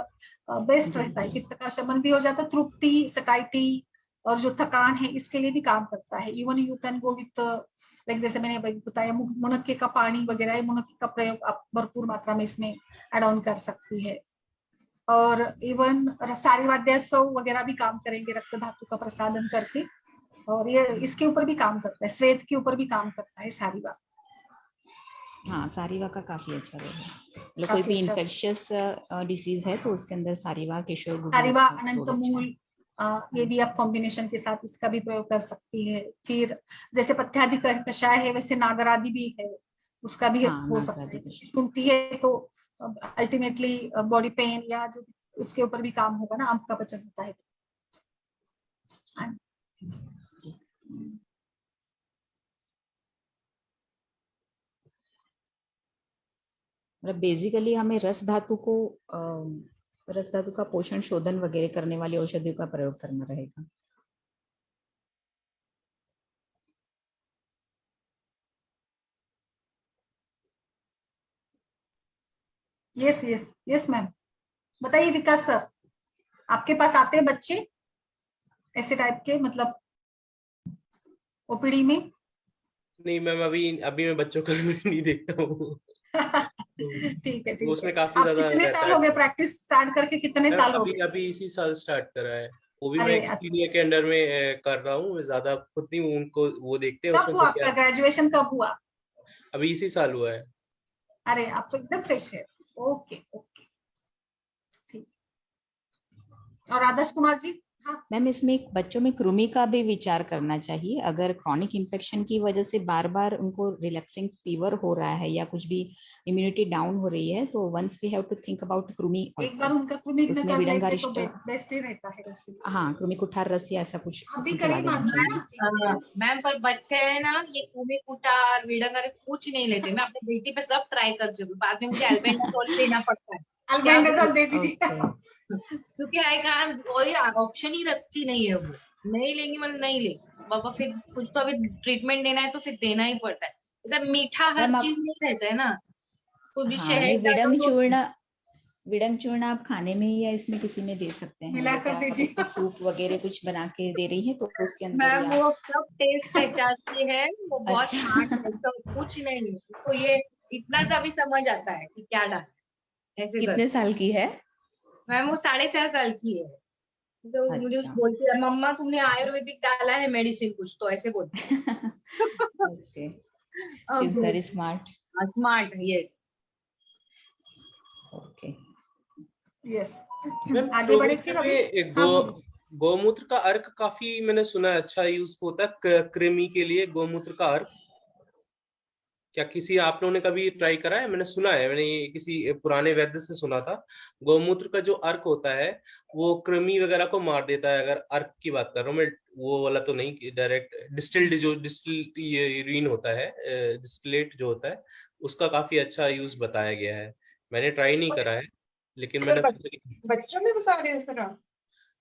बेस्ट रहता है, पित्त का शमन भी हो जाता है, तृप्ति सटाइटी और जो थकान है इसके लिए भी काम करता है। Even you can go with like जैसे मैंने बताया मुनक्के का पानी वगैरह, मुनक्के का प्रयोग आप भरपूर मात्रा में इसमें एड ऑन कर सकती है। और इवन सारी वाद्यासव वगैरह भी काम करेंगे रक्त धातु का प्रसादन करके, और ये इसके ऊपर भी काम करता है, श्वेत के ऊपर भी काम करता है सारीवा। हाँ, सारीवा का काफी अच्छा रोल है। मतलब कोई भी इन्फेक्शियस डिसीज है तो उसके अंदर सारीवा, केशर, सारीवा, अनंतमूल ये भी आप कॉम्बिनेशन के साथ इसका भी प्रयोग कर सकती है। फिर जैसे पथ्यादि कषाय है वैसे नागरादि भी है, उसका भी हो सकता है। शुंठी है तो अल्टीमेटली बॉडी पेन या जो उसके ऊपर भी काम होगा ना, आंत का पचन होता है। मतलब बेसिकली हमें रस धातु का पोषण शोधन वगैरह करने वाली औषधियों का प्रयोग करना रहेगा। यस यस यस मैम, बताइए विकास सर, आपके पास आते हैं बच्चे ऐसे टाइप के, मतलब ओपीडी में? नहीं मैम, अभी मैं बच्चों को नहीं देखता हूँ। ठीक है, उसमें काफी ज्यादा कितने साल हो गए प्रैक्टिस स्टार्ट करके, कितने साल हो गए? अभी इसी साल स्टार्ट करा है, वो भी मैं सीनियर के अंडर में कर रहा हूँ, मैं ज्यादा खुद नहीं उनको वो देखते हैं। कब हुआ आपका ग्रेजुएशन, कब हुआ? अभी इसी साल हुआ है। अरे आप तो एकदम फ्रेश है। ओके ओके ठीक। और आदर्श कुमार जी? हाँ मैम, इसमें बच्चों में कृमि का भी विचार करना चाहिए। अगर क्रॉनिक इन्फेक्शन की वजह से बार बार उनको रिलैक्सिंग फीवर हो रहा है या कुछ भी इम्यूनिटी डाउन हो रही है, तो once we have to think about कृमि। एक बार उनका कृमि उसमें विडंगारिष्ट तो बेस्ट ही रहता है वैसे। हाँ, कृमि कुठार रस या ऐसा कुछ मैम, पर बच्चे है ना ये कृमि कुठार विडंगार कुछ नहीं लेते। मैं अपनी बेटी पे सब ट्राई कर चुकी हूँ, बाद में मुझे अल्बेंडाजोल देना पड़ता है। अल्बेंडाजोल दे दीजिए क्योंकि आई कोई ऑप्शन ही रखती नहीं है, वो नहीं लेंगी मतलब नहीं लेंगी। बाबा फिर कुछ तो अभी ट्रीटमेंट देना है तो फिर देना ही पड़ता है। जैसे मीठा हर मैम आप, चीज नहीं रहता है ना, कोई भी हाँ नहीं, शहद डालो तो विडंग चूर्ण आप खाने में या इसमें किसी में दे सकते हैं, मिला जैसे कर आप दीजिए। इसका सूप वगैरह कुछ बना के दे रही है तो उसके अंदर मैम या वो सब टेस्ट पहचानती है, वो बहुत अच्छा। स्मार्ट है, तो कुछ नहीं उसको, ये इतना सा भी समझ आता है कि क्या डालना ऐसे कर। कितने साल की है? मैम वो 4.5 साल की है, तो मुझे अच्छा। बोलती है मम्मा तुमने आयुर्वेदिक डाला है मेडिसिन कुछ, तो ऐसे बोलती ओके, है। शी इज अब वेरी स्मार्ट। स्मार्ट है ये। ओके। यस, मैम आगे बढ़े गोमूत्र फिर अभी। में हाँ बोलिए। गौमूत्र का अर्क काफी मैंने सुना है अच्छा यूज होता है कृमि के लिए, गौमूत्र का अर्क। क्या किसी आप लोगों ने कभी ट्राई करा है? मैंने सुना है, मैंने ये किसी पुराने वैद्य से सुना था। गौमूत्र का जो अर्क होता है वो कृमि वगैरह को मार देता है। अगर अर्क की बात कर रहा हूँ मैं, वो वाला तो नहीं, डायरेक्ट डिस्टिल्ड जो डिस्टिल्ड यूरिन होता है, डिस्टिलेट जो होता है, उसका काफी अच्छा यूज बताया गया है। मैंने ट्राई नहीं करा है, लेकिन सर मैंने बच्चों में बता रहे हो सर आप?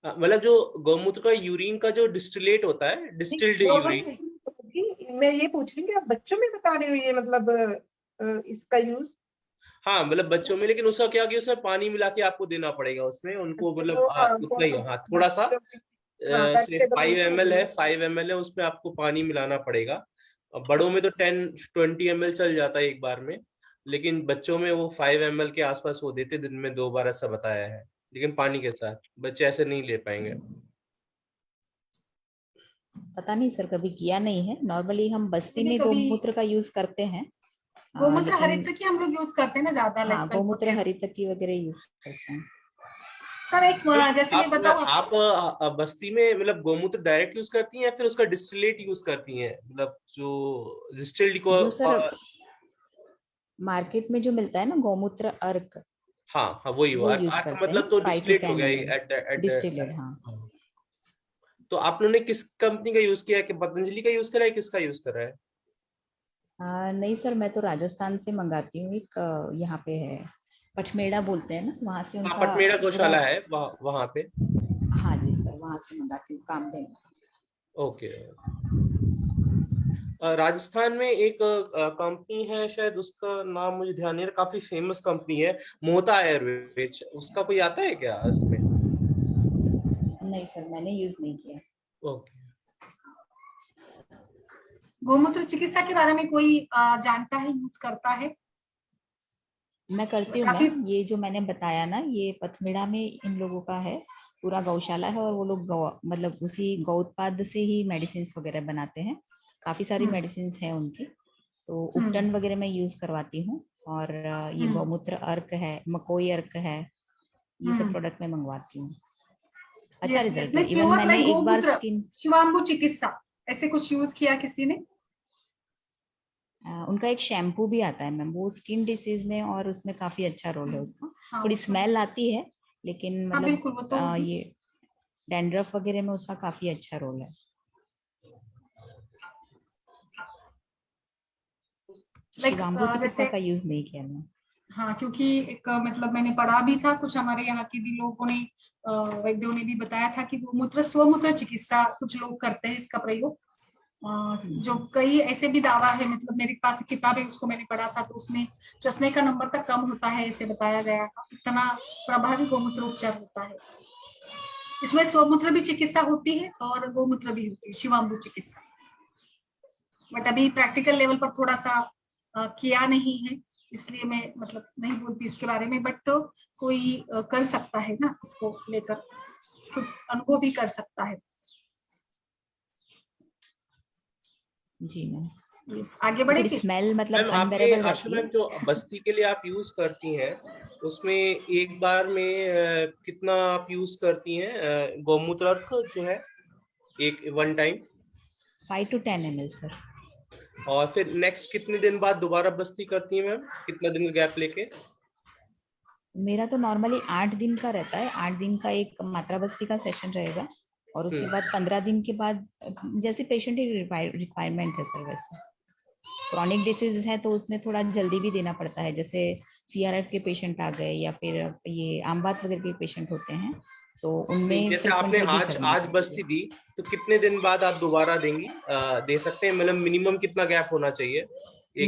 मतलब जो गौमूत्र का यूरिन का जो डिस्टिलेट होता है, डिस्टिल्ड वो यूरिन। मैं ये पूछ रही हूँ कि आप बच्चों में बता रहे हो ये, मतलब इसका यूज? हाँ मतलब बच्चों में, लेकिन उसका क्या कि उसमें पानी मिला के आपको देना पड़ेगा उसमें उनको, मतलब वो हाँ उतना ही, हाँ थोड़ा सा, बच्चों में, हाँ सिर्फ वेजिटेबल 5 ml है, 5 ml है, उसमें आपको पानी मिलाना पड़ेगा। और बड़ों में तो 10-20 ml चल जाता है एक बार में, लेकिन बच्चों में वो 5 ml के आसपास वो देते दिन में 2 बार, ऐसा बताया है। लेकिन पानी के साथ बच्चे ऐसे नहीं ले पाएंगे। पता नहीं सर, कभी किया नहीं है। नॉर्मली हम बस्ती मैंने में कभी गौमूत्र का यूज करते हैं, गोमूत्र लेकिन हरित की हम लोग यूज करते हैं ना ज्यादा, हाँ, लाइक गौमूत्र कल्पक। हरितकी वगैरह यूज करते हैं। सर एक जैसे मैं आप बताऊँ आप आपको। बस्ती में मतलब गौमूत्र डायरेक्ट यूज करती हैं या फिर उसका डिस्टिलेट यूज करती हैं, मतलब जो डिस्टिल्ड को जो सर मार्केट में जो मिलता है ना गौमूत्र अर्क, हाँ हाँ वही वो वो अर्क, यूज अर्क करते मतलब हैं तो 5 to डिस्टिलेट हो 10 गया ml एट एट डिस्टिलेड। हाँ तो आप लोगों ने किस कंपनी का यूज किया है? कि पतंजलि का यूज करा है, किसका यूज करा है? नहीं सर, मैं तो राजस्थान से मंगाती हूँ। एक यहाँ पे है, पठमेड़ा बोलते हैं ना, वहां से हाँ उनका पटमेड़ा पूरा। गौशाला है वहां पे। हाँ जी सर, वहां से मंगाती हूँ कामधेनु। ओके। राजस्थान में एक कंपनी है, शायद उसका नाम मुझे ध्यान नहीं है, काफी फेमस कंपनी है, मोहता आयुर्वेद, उसका कोई आता है क्या इसमें? नहीं सर, मैंने यूज नहीं किया। ओके। गोमूत्र चिकित्सा के बारे में कोई जानता है, यूज करता है? मैं करती हूँ काफी। मैम, ये जो मैंने बताया ना, ये पथमेड़ा में इन लोगों का है, पूरा गौशाला है, और वो लोग मतलब उसी गौ उत्पाद से ही मेडिसिन वगैरह बनाते हैं। काफी सारी मेडिसिन है उनकी, तो उपटन वगैरह मैं यूज करवाती हूँ। और ये गौमूत्र अर्क है, मकोई अर्क है, ये सब प्रोडक्ट मैं मंगवाती हूँ। अच्छा यस यस, रिजल्ट है। नहीं इवन प्योर मैंने लाइक एक बार गोमूत्र स्किन, शिवाम्बु चिकित्सा ऐसे कुछ यूज किया किसी ने? उनका एक शैम्पू भी आता है मैम, वो स्किन डिसीज में, और उसमें काफी अच्छा रोल है उसका। हाँ थोड़ी उसमें। स्मेल आती है, लेकिन हाँ मतलब बिल्कुल, वो तो होगी। ये डैंड्रफ वगैरह में उसका काफी अच्छा रोल है। लाइक शिवाम्बु चिकित्सा जैसे, का यूज नहीं किया मैं। हाँ क्योंकि एक मतलब मैंने पढ़ा भी था, कुछ हमारे यहाँ के भी लोगों ने, वैद्यों ने भी बताया था कि गोमूत्र स्वमूत्र चिकित्सा कुछ लोग करते हैं इसका प्रयोग। जो कई ऐसे भी दावा है, मतलब मेरे पास एक किताब है, उसको मैंने पढ़ा था, तो उसमें चश्मे का नंबर तक कम होता है ऐसे बताया गया था, इतना प्रभावी गोमूत्र उपचार होता है। इसमें स्वमूत्र भी चिकित्सा होती है और गोमूत्र भी होती है, शिवाम्बु चिकित्सा। बट अभी प्रैक्टिकल लेवल पर थोड़ा सा किया नहीं है, इसलिए मैं मतलब नहीं बोलती इसके बारे में। बट तो कोई कर सकता है ना, इसको लेकर खुद अनुभव भी कर सकता है। जी मैम, आगे बढ़े थोड़ी फिर। स्मेल मतलब मैम आपके अनबेरेबल आशा रहती है। मैम, जो बस्ती के लिए आप यूज करती हैं, उसमें एक बार में कितना आप यूज करती हैं गौमूत्र अर्क जो है, एक one time? 5 to 10 ml sir. और फिर नेक्स्ट कितने दिन बाद दोबारा बस्ती करती हैं मैम, कितना दिन का गैप लेके? मेरा तो नॉर्मली 8 दिन का रहता है, 8 दिन का एक मात्रा बस्ती का सेशन रहेगा, और उसके बाद 15 दिन के बाद जैसे पेशेंट की रिक्वायरमेंट है सर। वैसे क्रॉनिक डिसीज है तो उसमें थोड़ा जल्दी भी देना पड़ता है, जैसे CRF के पेशेंट आ गए, या फिर ये आम बात वगैरह के पेशेंट होते हैं, तो उनमें जैसे आपने frequently भी आज करनी आज पड़ती बस्ती है। दी तो कितने दिन बाद आप दोबारा देंगी, दे सकते हैं? मतलब मिनिमम कितना गैप होना चाहिए?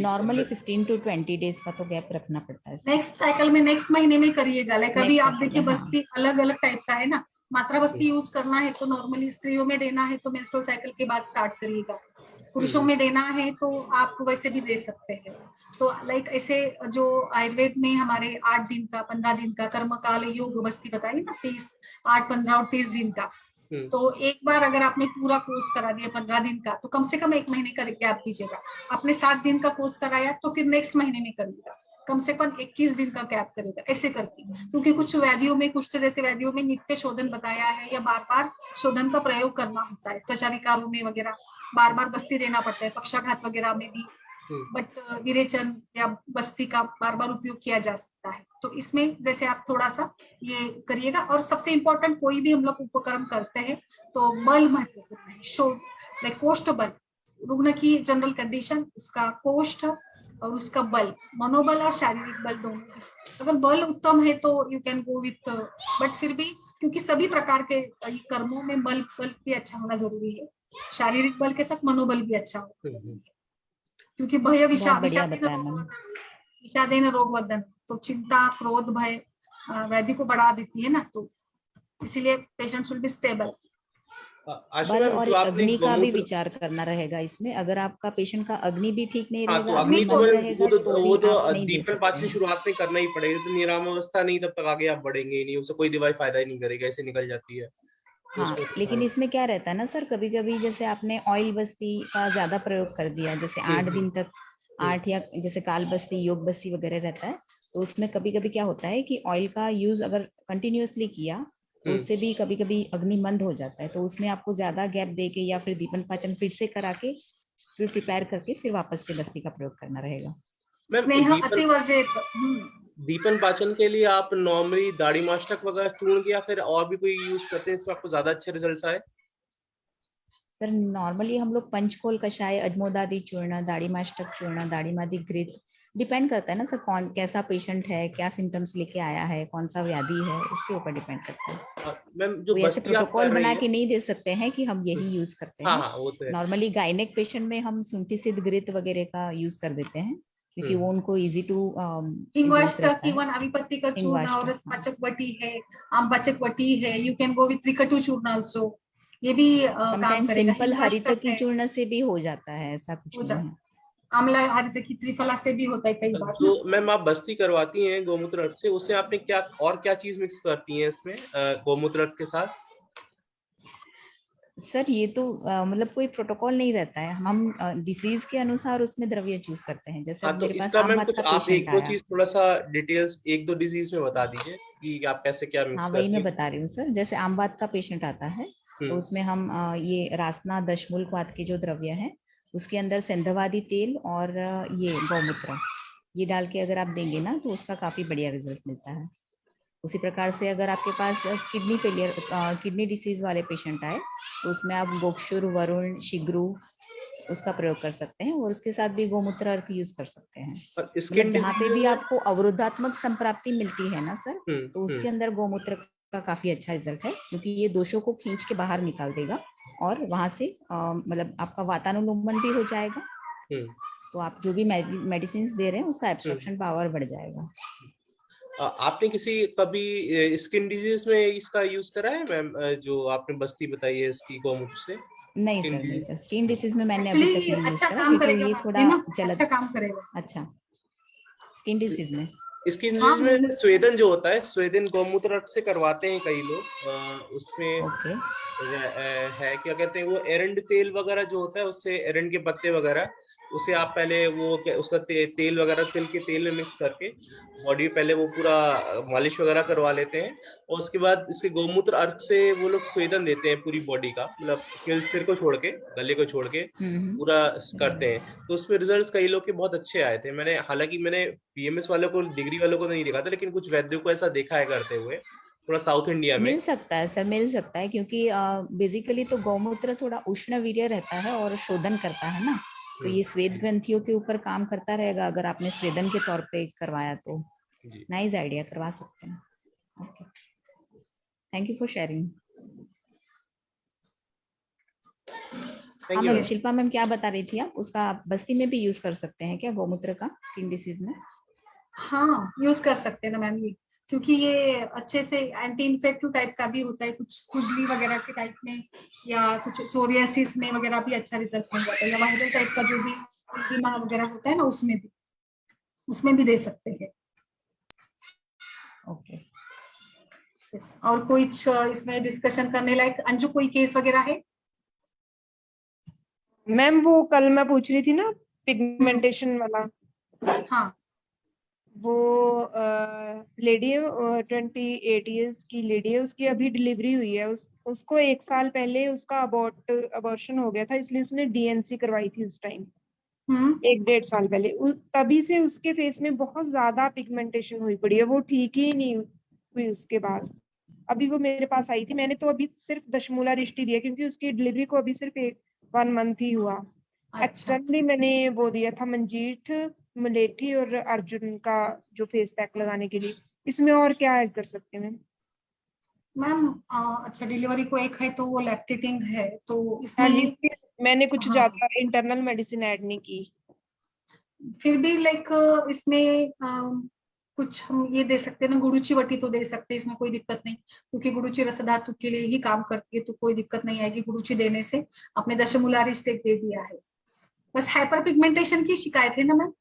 नॉर्मली 15 to 20 डेज का तो गैप रखना पड़ता है। नेक्स्ट साइकिल में नेक्स्ट महीने में करिएगा। लाइक अभी नेक्स्ट आप साइकिल देखिए में, हाँ। बस्ती अलग अलग टाइप का है ना, मात्रा बस्ती यूज करना है तो नॉर्मली स्त्रियों में देना है तो मेंस्ट्रुअल साइकिल के बाद स्टार्ट करिएगा। पुरुषों में देना है तो आप वैसे भी दे सकते हैं। तो लाइक ऐसे जो आयुर्वेद में हमारे 8 दिन का 15 दिन का कर्मकाल योग बस्ती बताई ना, 8 15 और 30 दिन का, तो एक बार अगर आपने पूरा कोर्स करा दिया 15 दिन का तो कम से कम 1 महीने का गैप दीजिएगा। आपने 7 दिन का कोर्स कराया तो फिर नेक्स्ट महीने में करिएगा, कम से कम 21 दिन का गैप करेगा ऐसे करके। क्योंकि कुछ व्याधियों में, कुछ जैसे व्याधियों में नित्य शोधन बताया है या बार बार शोधन का प्रयोग करना होता है, त्वचा विकारों में वगैरह बार बार बस्ती देना पड़ता है, पक्षाघात वगैरह में भी, बट विरेचन या बस्ती का बार बार उपयोग किया जा सकता है। तो इसमें जैसे आप थोड़ा सा ये करिएगा। और सबसे इम्पोर्टेंट कोई भी हम लोग उपकरण करते हैं तो बल महत्वपूर्ण है। लाइक कोष्ठ बल, रुग्ण की जनरल कंडीशन, उसका कोष्ठ और उसका बल, मनोबल और शारीरिक बल दोनों। अगर बल उत्तम है तो you can go with, but फिर भी क्योंकि सभी प्रकार के कर्मों में बल भी अच्छा होना जरूरी है, शारीरिक बल के साथ मनोबल भी अच्छा होना जरूरी है। क्योंकि भय बहुत बढ़िया बताया मैम। विषादेन रोगवर्धन, तो चिंता क्रोध भय व्याधि को बढ़ा देती है ना, तो इसीलिए पेशेंट शुड बी स्टेबल। आशा बल मैम, और जो आपने अग्नि का भी गौमूत्र, विचार करना रहेगा इसमें। अगर आपका पेशेंट का अग्नि भी ठीक नहीं हाँ तो रहेगा, अग्नि अग्नि तो मंद मैम रहेगा तो वो भी तो आप नहीं दे दीपन सकते पाचन हैं। शुरुआत में करना ही पड़ेगा। तो निराम अवस्था नहीं, तब तक आगे आप बढ़ेंगे ही नहीं, उससे कोई दवाई फायदा ही नहीं करेगा, ऐसे निकल जाती है। तो हाँ, उसमें लेकिन इसमें क्या रहता है ना सर, कभी कभी जैसे आपने ऑयल बस्ती का ज्यादा प्रयोग कर दिया, जैसे 8 दिन तक 8 या जैसे काल बस्ती योग बस्ती वगैरह रहता है, तो उसमें कभी कभी क्या होता है कि ऑयल का यूज अगर कंटिन्यूअसली किया तो उससे भी कभी कभी अग्नि मंद हो जाता है। तो उसमें आपको ज्यादा गैप दे के या फिर दीपन पाचन फिर से करा के फिर प्रिपेयर करके फिर वापस से बस्ती का प्रयोग करना रहेगा। मैम स्नेह अतिवर्जित। दीपन पाचन के लिए आप नॉर्मली दाढ़ी मास्टक वगैरह चूर्ण या फिर और भी कोई यूज करते हैं, इसमें आपको ज्यादा अच्छे रिजल्ट्स आए? सर नॉर्मली हम लोग पंचकोल कषाय, अजमोदादी चूर्ण, दाढ़ी मास्टक चूर्ण, दाढ़ी मादी घृत, डिपेंड करता है ना सर कौन कैसा पेशेंट है, क्या सिम्टम्स लेके आया है, कौन सा व्याधि है, उसके ऊपर डिपेंड करता है। मैम जो कोई ऐसे बस्ती आप प्रोटोकॉल कर रही बना है, के नहीं दे सकते हैं कि हम यही यूज करते हाँ हैं। हाँ वो तो है। नॉर्मली गायनेक पेशेंट में हम सुंठी सिद्ध घृत वगैरह का यूज कर देते हैं क्योंकि वो उनको इजी टू इंड्यूस हिंगवाष्टक, रहता है। इवन अविपत्ति का चूर्ण और हिंगवाष्टक, हाँ। पाचक वटी है, आम पाचक वटी है, यू कैन गो विथ त्रिकटु चूर्ण आल्सो, ये भी काम समटाइम करेगा। सिंपल हरित हिंगवाष्टक की है, चूर्ण से भी हो जाता है, ऐसा कुछ हो नहीं जाता है। है। आंवला हरित की त्रिफला से भी होता है कई बार जो ना। मैम आप बस्ती करवाती हैं गौमूत्र अर्क से, उससे आपने क्या और क्या चीज मिक्स करती हैं इसमें गौमूत्र अर्क के साथ? सर ये तो मतलब कोई प्रोटोकॉल नहीं रहता है, हम डिसीज के अनुसार उसमें द्रव्य चूज करते हैं। जैसे हाँ अब तो मेरे पास इसका आम मैम बात कुछ का आप एक पेशेंट दो आया। चीज थोड़ा सा डिटेल्स एक दो डिजीज में बता दीजिए कि आप कैसे क्या मिक्स हाँ वही करती मैं हैं। बता रही हूँ सर। जैसे आम बात का पेशेंट आता है तो उसमें हम ये रासना दशमूलपात के जो द्रव्य है उसके अंदर सेंधवादी तेल और ये गौमूत्र ये डाल के अगर आप देंगे ना तो उसका काफी बढ़िया रिजल्ट मिलता है। उसी प्रकार से अगर आपके पास किडनी फेलियर, किडनी डिसीज वाले पेशेंट आए तो उसमें आप गोक्षुर, वरुण, शिग्रू उसका प्रयोग कर सकते हैं और उसके साथ भी गोमूत्र अर्क यूज कर सकते हैं। और मतलब स्किन जहाँ पे डिजीज भी में? आपको अवरोधात्मक संप्राप्ति मिलती है ना सर, तो उसके अंदर गोमूत्र का काफी अच्छा रिजल्ट है क्योंकि ये दोषों को खींच के बाहर निकाल देगा और वहां से मतलब आपका वातानुलोमन भी हो जाएगा। तो आप जो भी मेडिसिन दे रहे हैं उसका एब्सॉर्प्शन पावर बढ़ जाएगा। आपने किसी कभी स्किन डिजीज में इसका यूज करा है मैम, जो आपने बस्ती बताई है इसकी गौमूत्र से? नहीं स्किन सर, नहीं डिजीज सर, स्किन डिसीज में मैंने अभी तक एक्चुअली नहीं यूज अच्छा करा काम क्योंकि करेगा ये बाद में थोड़ा ना, जलद। अच्छा काम करेगा। अच्छा, स्किन डिसीज में स्किन हाँ डिजीज में स्वेदन जो होता है, स्वेदन गौमूत्र अर्क से करवाते हैं कई लोग। उसमें ओके। है क्या कहते हैं वो, एरंड तेल वगैरह जो होता है उससे, एरंड के पत्ते वगैरह उसे आप पहले वो उसका तेल वगैरह तिल के तेल में मिक्स करके बॉडी पहले वो पूरा मालिश वगैरह करवा लेते हैं और उसके बाद इसके गौमूत्र अर्क से वो लोग स्वेदन देते हैं पूरी बॉडी का, मतलब सिर को छोड़ के, गले को छोड़ के पूरा करते हैं। तो उसमें रिजल्ट्स कई लोग के बहुत अच्छे आए थे। हालांकि मैंने पीएमएस वालों को, डिग्री वालों को नहीं देखा था, लेकिन कुछ वैद्यों को ऐसा देखा है करते हुए थोड़ा साउथ इंडिया में। मिल सकता है सर, मिल सकता है क्योंकि बेसिकली तो गौमूत्र थोड़ा उष्ण वीर्य रहता है और शोधन करता है ना, तो ये स्वेद ग्रंथियों के ऊपर काम करता रहेगा। अगर आपने स्वेदन के तौर पे करवाया तो नाइस आइडिया, करवा सकते हैं। Okay, thank you for sharing. Thank हाँ you ma'am, ma'am. Shilpa ma'am क्या बता रही थी आप, उसका आप बस्ती में भी यूज कर सकते हैं क्या गौमूत्र का स्किन डिसीज में? हाँ यूज कर सकते हैं ना मैम ये, क्योंकि ये अच्छे से एंटी इन्फेक्टिव टाइप का भी होता है, कुछ खुजली वगैरह के टाइप में या कुछ सोरियासिस में वगैरह भी अच्छा रिजल्ट मिल जाता है, या वायरल टाइप का जो भी एक्जिमा वगैरह होता है ना उसमें भी दे सकते हैं। ओके। और कोई इसमें डिस्कशन करने लायक अंजू कोई केस वगैरह है? मैम वो कल मैं पूछ रही थी ना पिगमेंटेशन वाला, हाँ वो लेडी है 28 ईयर्स की लेडी है, उसकी अभी डिलीवरी हुई है, उसको 1 साल पहले उसका अबॉर्शन हो गया था, इसलिए उसने डीएनसी करवाई थी उस टाइम 1-1.5 साल पहले। तभी से उसके फेस में बहुत ज्यादा पिगमेंटेशन हुई पड़ी है, वो ठीक ही नहीं हुई उसके बाद। अभी वो मेरे पास आई थी, मैंने तो अभी सिर्फ दशमूला रिष्टि दिया क्योंकि उसकी डिलीवरी को अभी सिर्फ 1 मंथ ही हुआ। अच्छा एक्सटर्नली मैंने वो दिया था मंजीठ, मलेठी और अर्जुन का जो फेस पैक लगाने के लिए। इसमें और क्या ऐड कर सकते हैं मैम अच्छा डिलीवरी को एक है तो वो लैक्टेटिंग है तो हाँ जी, इसमें मैंने कुछ हाँ ज्यादा इंटरनल मेडिसिन ऐड नहीं की। फिर भी लाइक इसमें कुछ हम ये दे सकते हैं ना, गुड़ूची वटी तो दे सकते हैं, इसमें कोई दिक्कत नहीं, क्योंकि गुड़ूची रस धातु के लिए ही काम करती है, तो कोई दिक्कत नहीं आएगी गुड़ूची देने से। आपने दशमूलारी स्टेक दे दिया है। बस हाइपर पिगमेंटेशन की शिकायत है ना मैम?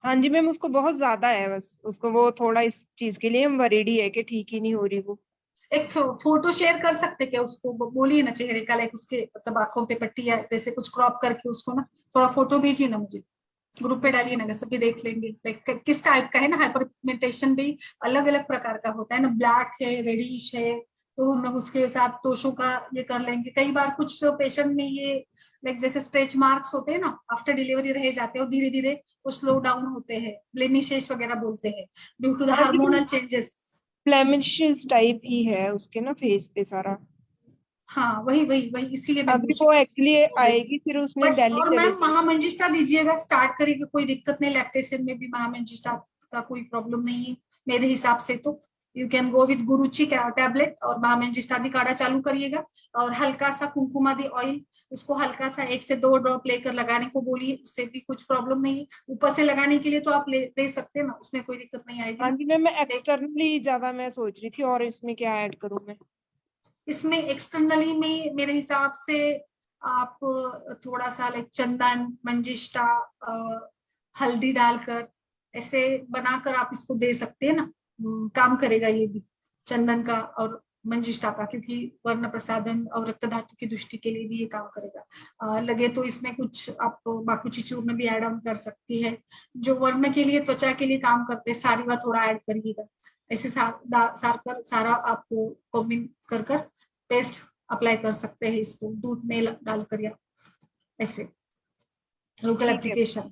हाँ जी मैम, उसको बहुत ज्यादा है, बस उसको वो थोड़ा इस चीज के लिए हम वरीड ही है कि ठीक ही नहीं हो रही वो। एक फोटो शेयर कर सकते क्या उसको, बोलिए ना चेहरे का, लाइक उसके मतलब आंखों पे पट्टी या जैसे कुछ क्रॉप करके उसको ना थोड़ा फोटो भेजिए ना मुझे, ग्रुप पे डालिए ना, सभी देख लेंगे लाइक किस टाइप का है ना। हाइपर पिगमेंटेशन भी अलग अलग प्रकार का होता है ना, ब्लैक है, रेडिश है, तो हम लोग उसके साथ दोषों का ये कर लेंगे। कई बार कुछ पेशेंट में ये लाइक जैसे स्ट्रेच मार्क्स होते हैं ना, आफ्टर डिलीवरी रह जाते हैं और धीरे धीरे वो स्लो डाउन होते हैं, ब्लेमिशेस वगैरह बोलते हैं, ड्यू टू द हाँ जी, हार्मोनल चेंजेस। फ्लेमिश टाइप ही है उसके ना फेस पे सारा। हाँ वही वही वही इसीलिए मैं अभी पूछ वो रही एक्चुअली हूँ। आएगी, फिर उसने बट दिल्ली और मैम चलेगी। महामंजिष्ठा दीजिएगा, स्टार्ट करेगी, कोई दिक्कत नहीं, लैक्टेशन में भी महामंजिष्ठा का कोई प्रॉब्लम नहीं है मेरे हिसाब से तो। यू कैन गो विद गुरुची टैबलेट और महामंजिष्ठादि काढ़ा चालू करिएगा, और हल्का सा कुमकुमादि ऑयल उसको हल्का सा 1 से 2 ड्रॉप लेकर लगाने को बोलिए, उससे भी कुछ प्रॉब्लम नहीं है। ऊपर से लगाने के लिए तो आप दे सकते हैं ना, उसमें कोई दिक्कत नहीं आएगी हाँ ना। जी मैम, मैं एक्सटर्नली ज्यादा मैं सोच रही थी, और इसमें क्या ऐड करूँ मैं? इसमें एक्सटर्नली में मेरे हिसाब से आप थोड़ा सा लाइक चंदन, मंजिष्ठा, हल्दी डालकर ऐसे बनाकर आप इसको दे सकते हैं ना। काम करेगा ये भी, चंदन का और मंजिष्ठा का, क्योंकि वर्ण प्रसादन और रक्त धातु की दृष्टि के लिए भी ये काम करेगा। लगे तो इसमें कुछ आप बाकुची चूर्ण भी ऐड ऑन कर सकती है, जो वर्ण के लिए, त्वचा के लिए काम करते हैं, सारीवा थोड़ा ऐड करिएगा। ऐसे सारा आपको कॉम्बिन कर कर पेस्ट अप्लाई कर सकते हैं, इसको दूध में डालकर या ऐसे लोकल ठीक है, एप्लीकेशन।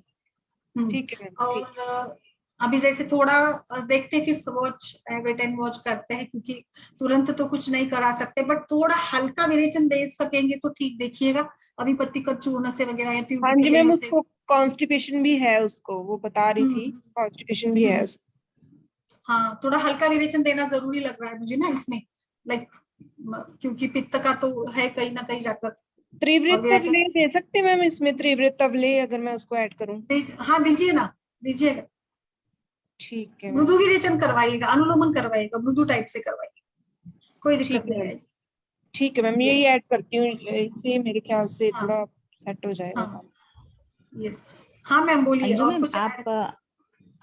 ठीक है मैम, ठीक। और अभी जैसे थोड़ा देखते हैं, फिर वॉच वेट एंड वॉच करते हैं, क्योंकि तुरंत तो कुछ नहीं करा सकते, बट थोड़ा हल्का विरेचन दे सकेंगे तो ठीक। देखिएगा अभी पत्ती का चूर्ण से वगैरह या हाँ ट्यूब जी के मैम, जरिए से। उसको कॉन्स्टिपेशन भी है, उसको वो बता रही थी, हम्म कॉन्स्टिपेशन भी है हम्म उसको। हाँ थोड़ा हल्का विरेचन देना जरूरी लग रहा है मुझे ना इसमें, लाइक क्योंकि पित्त का तो है कहीं ना कहीं जाकर। और त्रिवृत विरेचन तवले दे सकते मैम इसमें, त्रिवृत तवले अगर मैं उसको ऐड करूँ? हाँ दीजिए ना, दीजिएगा। ठीक है मैम, मृदु विरेचन करवाइएगा, अनुलोमन करवाइएगा, मृदु टाइप से करवाइएगा, कोई ठीक दिक्कत है नहीं मैम, आएगी। ठीक है मैम, यही यस ऐड करती हूँ, इससे मेरे ख्याल से हाँ थोड़ा सेट हो जाएगा हाँ काम। यस हाँ मैम बोलिए, अंजू और मैम कुछ आप ऐड?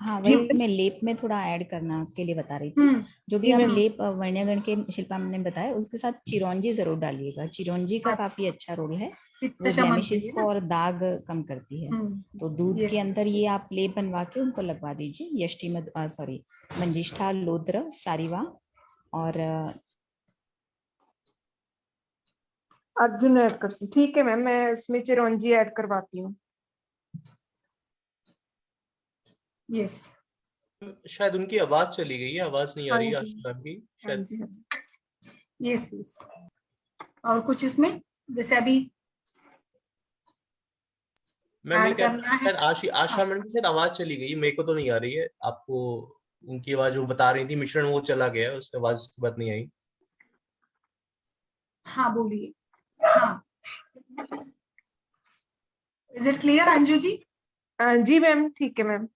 हाँ जी वही मैं लेप में थोड़ा ऐड करना के लिए बता रही थी। जो भी जी आप मैम, लेप वर्ण्यगण के शिल्पा मैम ने बताया, उसके साथ चिरौंजी जरूर डालिएगा। चिरौंजी का काफी अच्छा अच्छा रोल है, पित्त वो शमन के ब्लेमिशेस लिए को ना। और दाग कम करती है। तो दूध यस के अंदर ये आप लेप बनवा के उनको लगवा दीजिए। यष्टि सॉरी मंजिष्ठा, लोद्र, सारिवा और अर्जुन ऐड कर सकती, ठीक है मैम, मैं इसमें चिरौंजी ऐड करवाती हूँ। यस शायद उनकी आवाज चली गई है, आवाज नहीं आ हाँ रही है जी, आशा मैम की हाँ शायद। जी, हाँ। Yes yes. और कुछ इसमें जैसे अभी मैं ये ऐड कह रहा करना था है? शायद आशा हाँ मैम की शायद आवाज चली गई, मेरे को तो नहीं आ रही है। आपको उनकी आवाज वो बता रही थी मिश्रण वो चला गया, उससे आवाज की बात नहीं आई। हाँ बोलिए। हाँ, is it clear Anju ji? जी मैम, ठीक है मैम।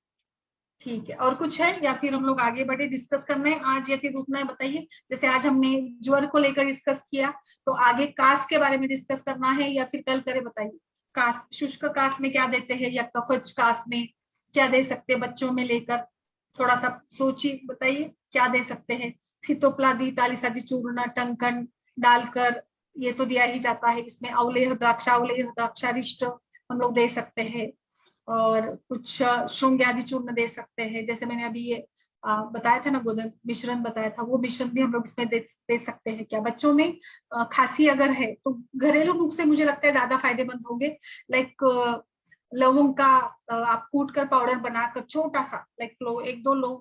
ठीक है, और कुछ है या फिर हम लोग आगे बढ़े? डिस्कस करना है आज या फिर रुकना है, बताइए। जैसे आज हमने ज्वर को लेकर डिस्कस किया, तो आगे कास के बारे में डिस्कस करना है या फिर कल करें, बताइए। कास, शुष्क कास में क्या देते हैं या कफज कास में क्या दे सकते हैं बच्चों में लेकर, थोड़ा सा सोचिए, बताइए क्या दे सकते हैं। सीतोपलादी, तालिसादी चूर्ण, टंकन डालकर, ये तो दिया ही जाता है। इसमें अवलेह द्राक्षारिष्ट हम लोग दे सकते हैं, और कुछ श्रृंग आदि चूर्ण दे सकते हैं। जैसे मैंने अभी ये बताया था ना, गोदन मिश्रण बताया था, वो मिश्रण भी हम लोग इसमें दे सकते हैं। क्या बच्चों में खांसी अगर है तो घरेलू नुस्खे मुझे लगता है ज्यादा फायदेमंद होंगे। लाइक लवंग का आप कूट कर पाउडर बनाकर, छोटा सा लाइक एक दो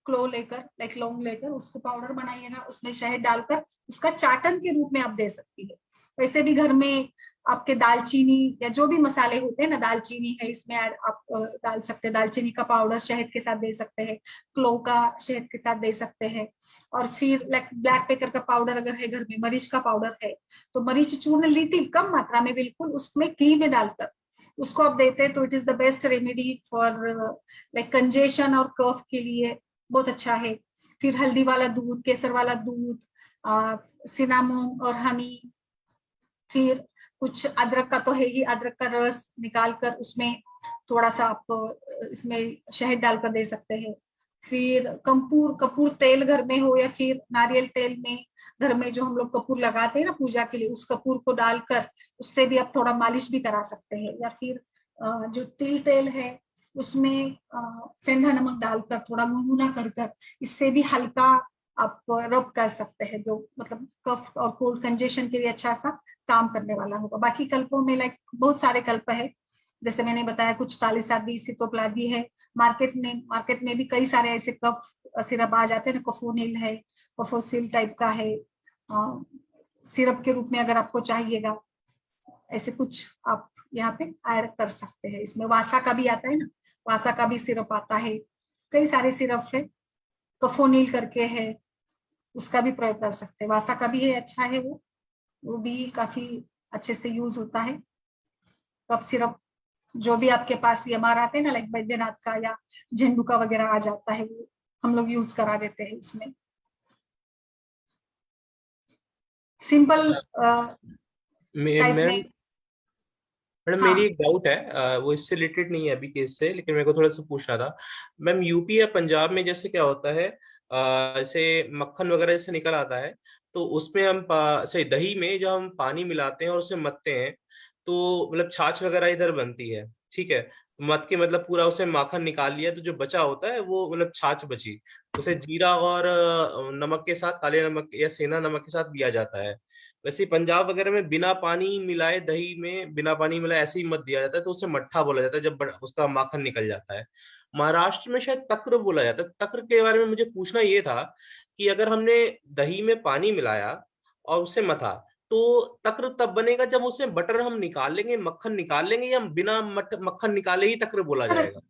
क्लो लेकर, लाइक लौंग लेकर उसको पाउडर बनाइएगा, उसमें शहद डालकर उसका चाटन के रूप में आप दे सकती है। वैसे भी घर में आपके दालचीनी या जो भी मसाले होते हैं ना, दालचीनी है इसमें आप डाल सकते हैं, दालचीनी का पाउडर शहद के साथ दे सकते हैं, क्लोव का शहद के साथ दे सकते हैं। और फिर ब्लैक पेपर का पाउडर अगर है घर में, मरीच का पाउडर है, तो मरीच चूर्ण लिटिल कम मात्रा में बिल्कुल उसमें घी में डालकर उसको आप देते हैं, तो it is the best remedy for like congestion और कफ के लिए, बहुत अच्छा है। फिर हल्दी वाला दूध, केसर वाला दूध, सिनामोन और हनी। फिर कुछ अदरक का तो है ही, अदरक का रस निकाल कर उसमें थोड़ा सा आप इसमें शहद डालकर दे सकते हैं। फिर कपूर तेल घर में हो या फिर नारियल तेल में, घर में जो हम लोग कपूर लगाते हैं ना पूजा के लिए, उस कपूर को डालकर उससे भी आप थोड़ा मालिश भी करा सकते हैं। या फिर जो तिल तेल है उसमें सेंधा नमक डालकर थोड़ा गुनगुना कर इससे भी हल्का आप रब कर सकते हैं, जो मतलब कफ और कोल्ड कंजेशन के लिए अच्छा सा काम करने वाला होगा। बाकी कल्पों में लाइक बहुत सारे कल्प है, जैसे मैंने बताया कुछ तालिसादी, सितोप्लादी है। मार्केट में भी कई सारे ऐसे कफ सिरप आ जाते हैं ना, कफोनिल है, कफोसिल टाइप का है, सिरप के रूप में अगर आपको चाहिएगा, ऐसे कुछ आप यहाँ पे ऐड कर सकते हैं। इसमें वासा का भी आता है ना, वासा का भी सिरप आता है, कई सारे सिरप है। कफोनिल करके है, उसका भी प्रयोग कर सकते हैं। वासा का भी है, अच्छा है, वो भी काफी अच्छे से यूज होता है। कफ सिरप जो भी आपके पास EMR आते हैं ना, लाइक बैद्यनाथ का या झंडू का वगैरह आ जाता है, वो हम लोग यूज करा देते हैं इसमें। सिंपल टाइप मैम, में। मैडम मेरी हाँ, एक डाउट है, वो इससे रिलेटेड नहीं है अभी केस से, लेकिन मेरे को थोड़ा सा पूछना था। मैम यूपी या पंजाब में जैसे क्या होता है, जैसे मक्खन वगैरह जैसे निकल आता है, तो उसमें हम सही दही में जब हम पानी मिलाते हैं और उसे मथते हैं, तो मतलब छाछ वगैरह इधर बनती है, ठीक है। मथ के मतलब पूरा उसे माखन निकाल लिया, तो जो बचा होता है वो मतलब छाछ बची, उसे जीरा और नमक के साथ, काले नमक या सेंधा नमक के साथ दिया जाता है। वैसे ही पंजाब वगैरह में बिना पानी मिलाए, दही में बिना पानी मिलाए ऐसे ही मत दिया जाता है, तो उसे मट्ठा बोला जाता है जब उसका माखन निकल जाता है। महाराष्ट्र में शायद तक्र बोला जाता है। तक्र के बारे में मुझे पूछना ये था कि अगर हमने दही में पानी मिलाया और उसे मथा, तो तक्र तब बनेगा जब उसे बटर हम निकाल लेंगे, मक्खन निकाल लेंगे, या बिना मक्खन निकाले ही तक्र बोला जाएगा?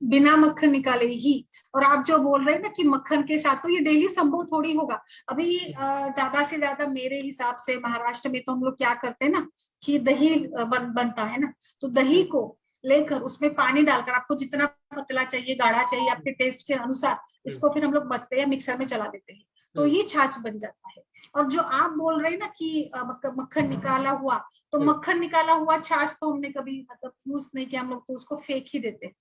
बिना मक्खन निकाले ही। और आप जो बोल रहे हैं ना कि मक्खन के साथ, तो ये डेली संभव थोड़ी होगा। अभी ज्यादा से ज्यादा मेरे हिसाब से महाराष्ट्र में तो हम लोग क्या करते हैं ना, कि दही बनता है ना, तो दही को लेकर उसमें पानी डालकर, आपको जितना पतला चाहिए, गाढ़ा चाहिए, आपके टेस्ट के अनुसार, इसको फिर हम लोग मथते हैं, मिक्सर में चला देते हैं, तो ये छाछ बन जाता है। और जो आप बोल रहे हैं ना कि मक्खन निकाला हुआ, तो मक्खन निकाला हुआ छाछ तो हमने कभी मतलब यूज नहीं किया, हम लोग तो उसको फेंक ही देते हैं,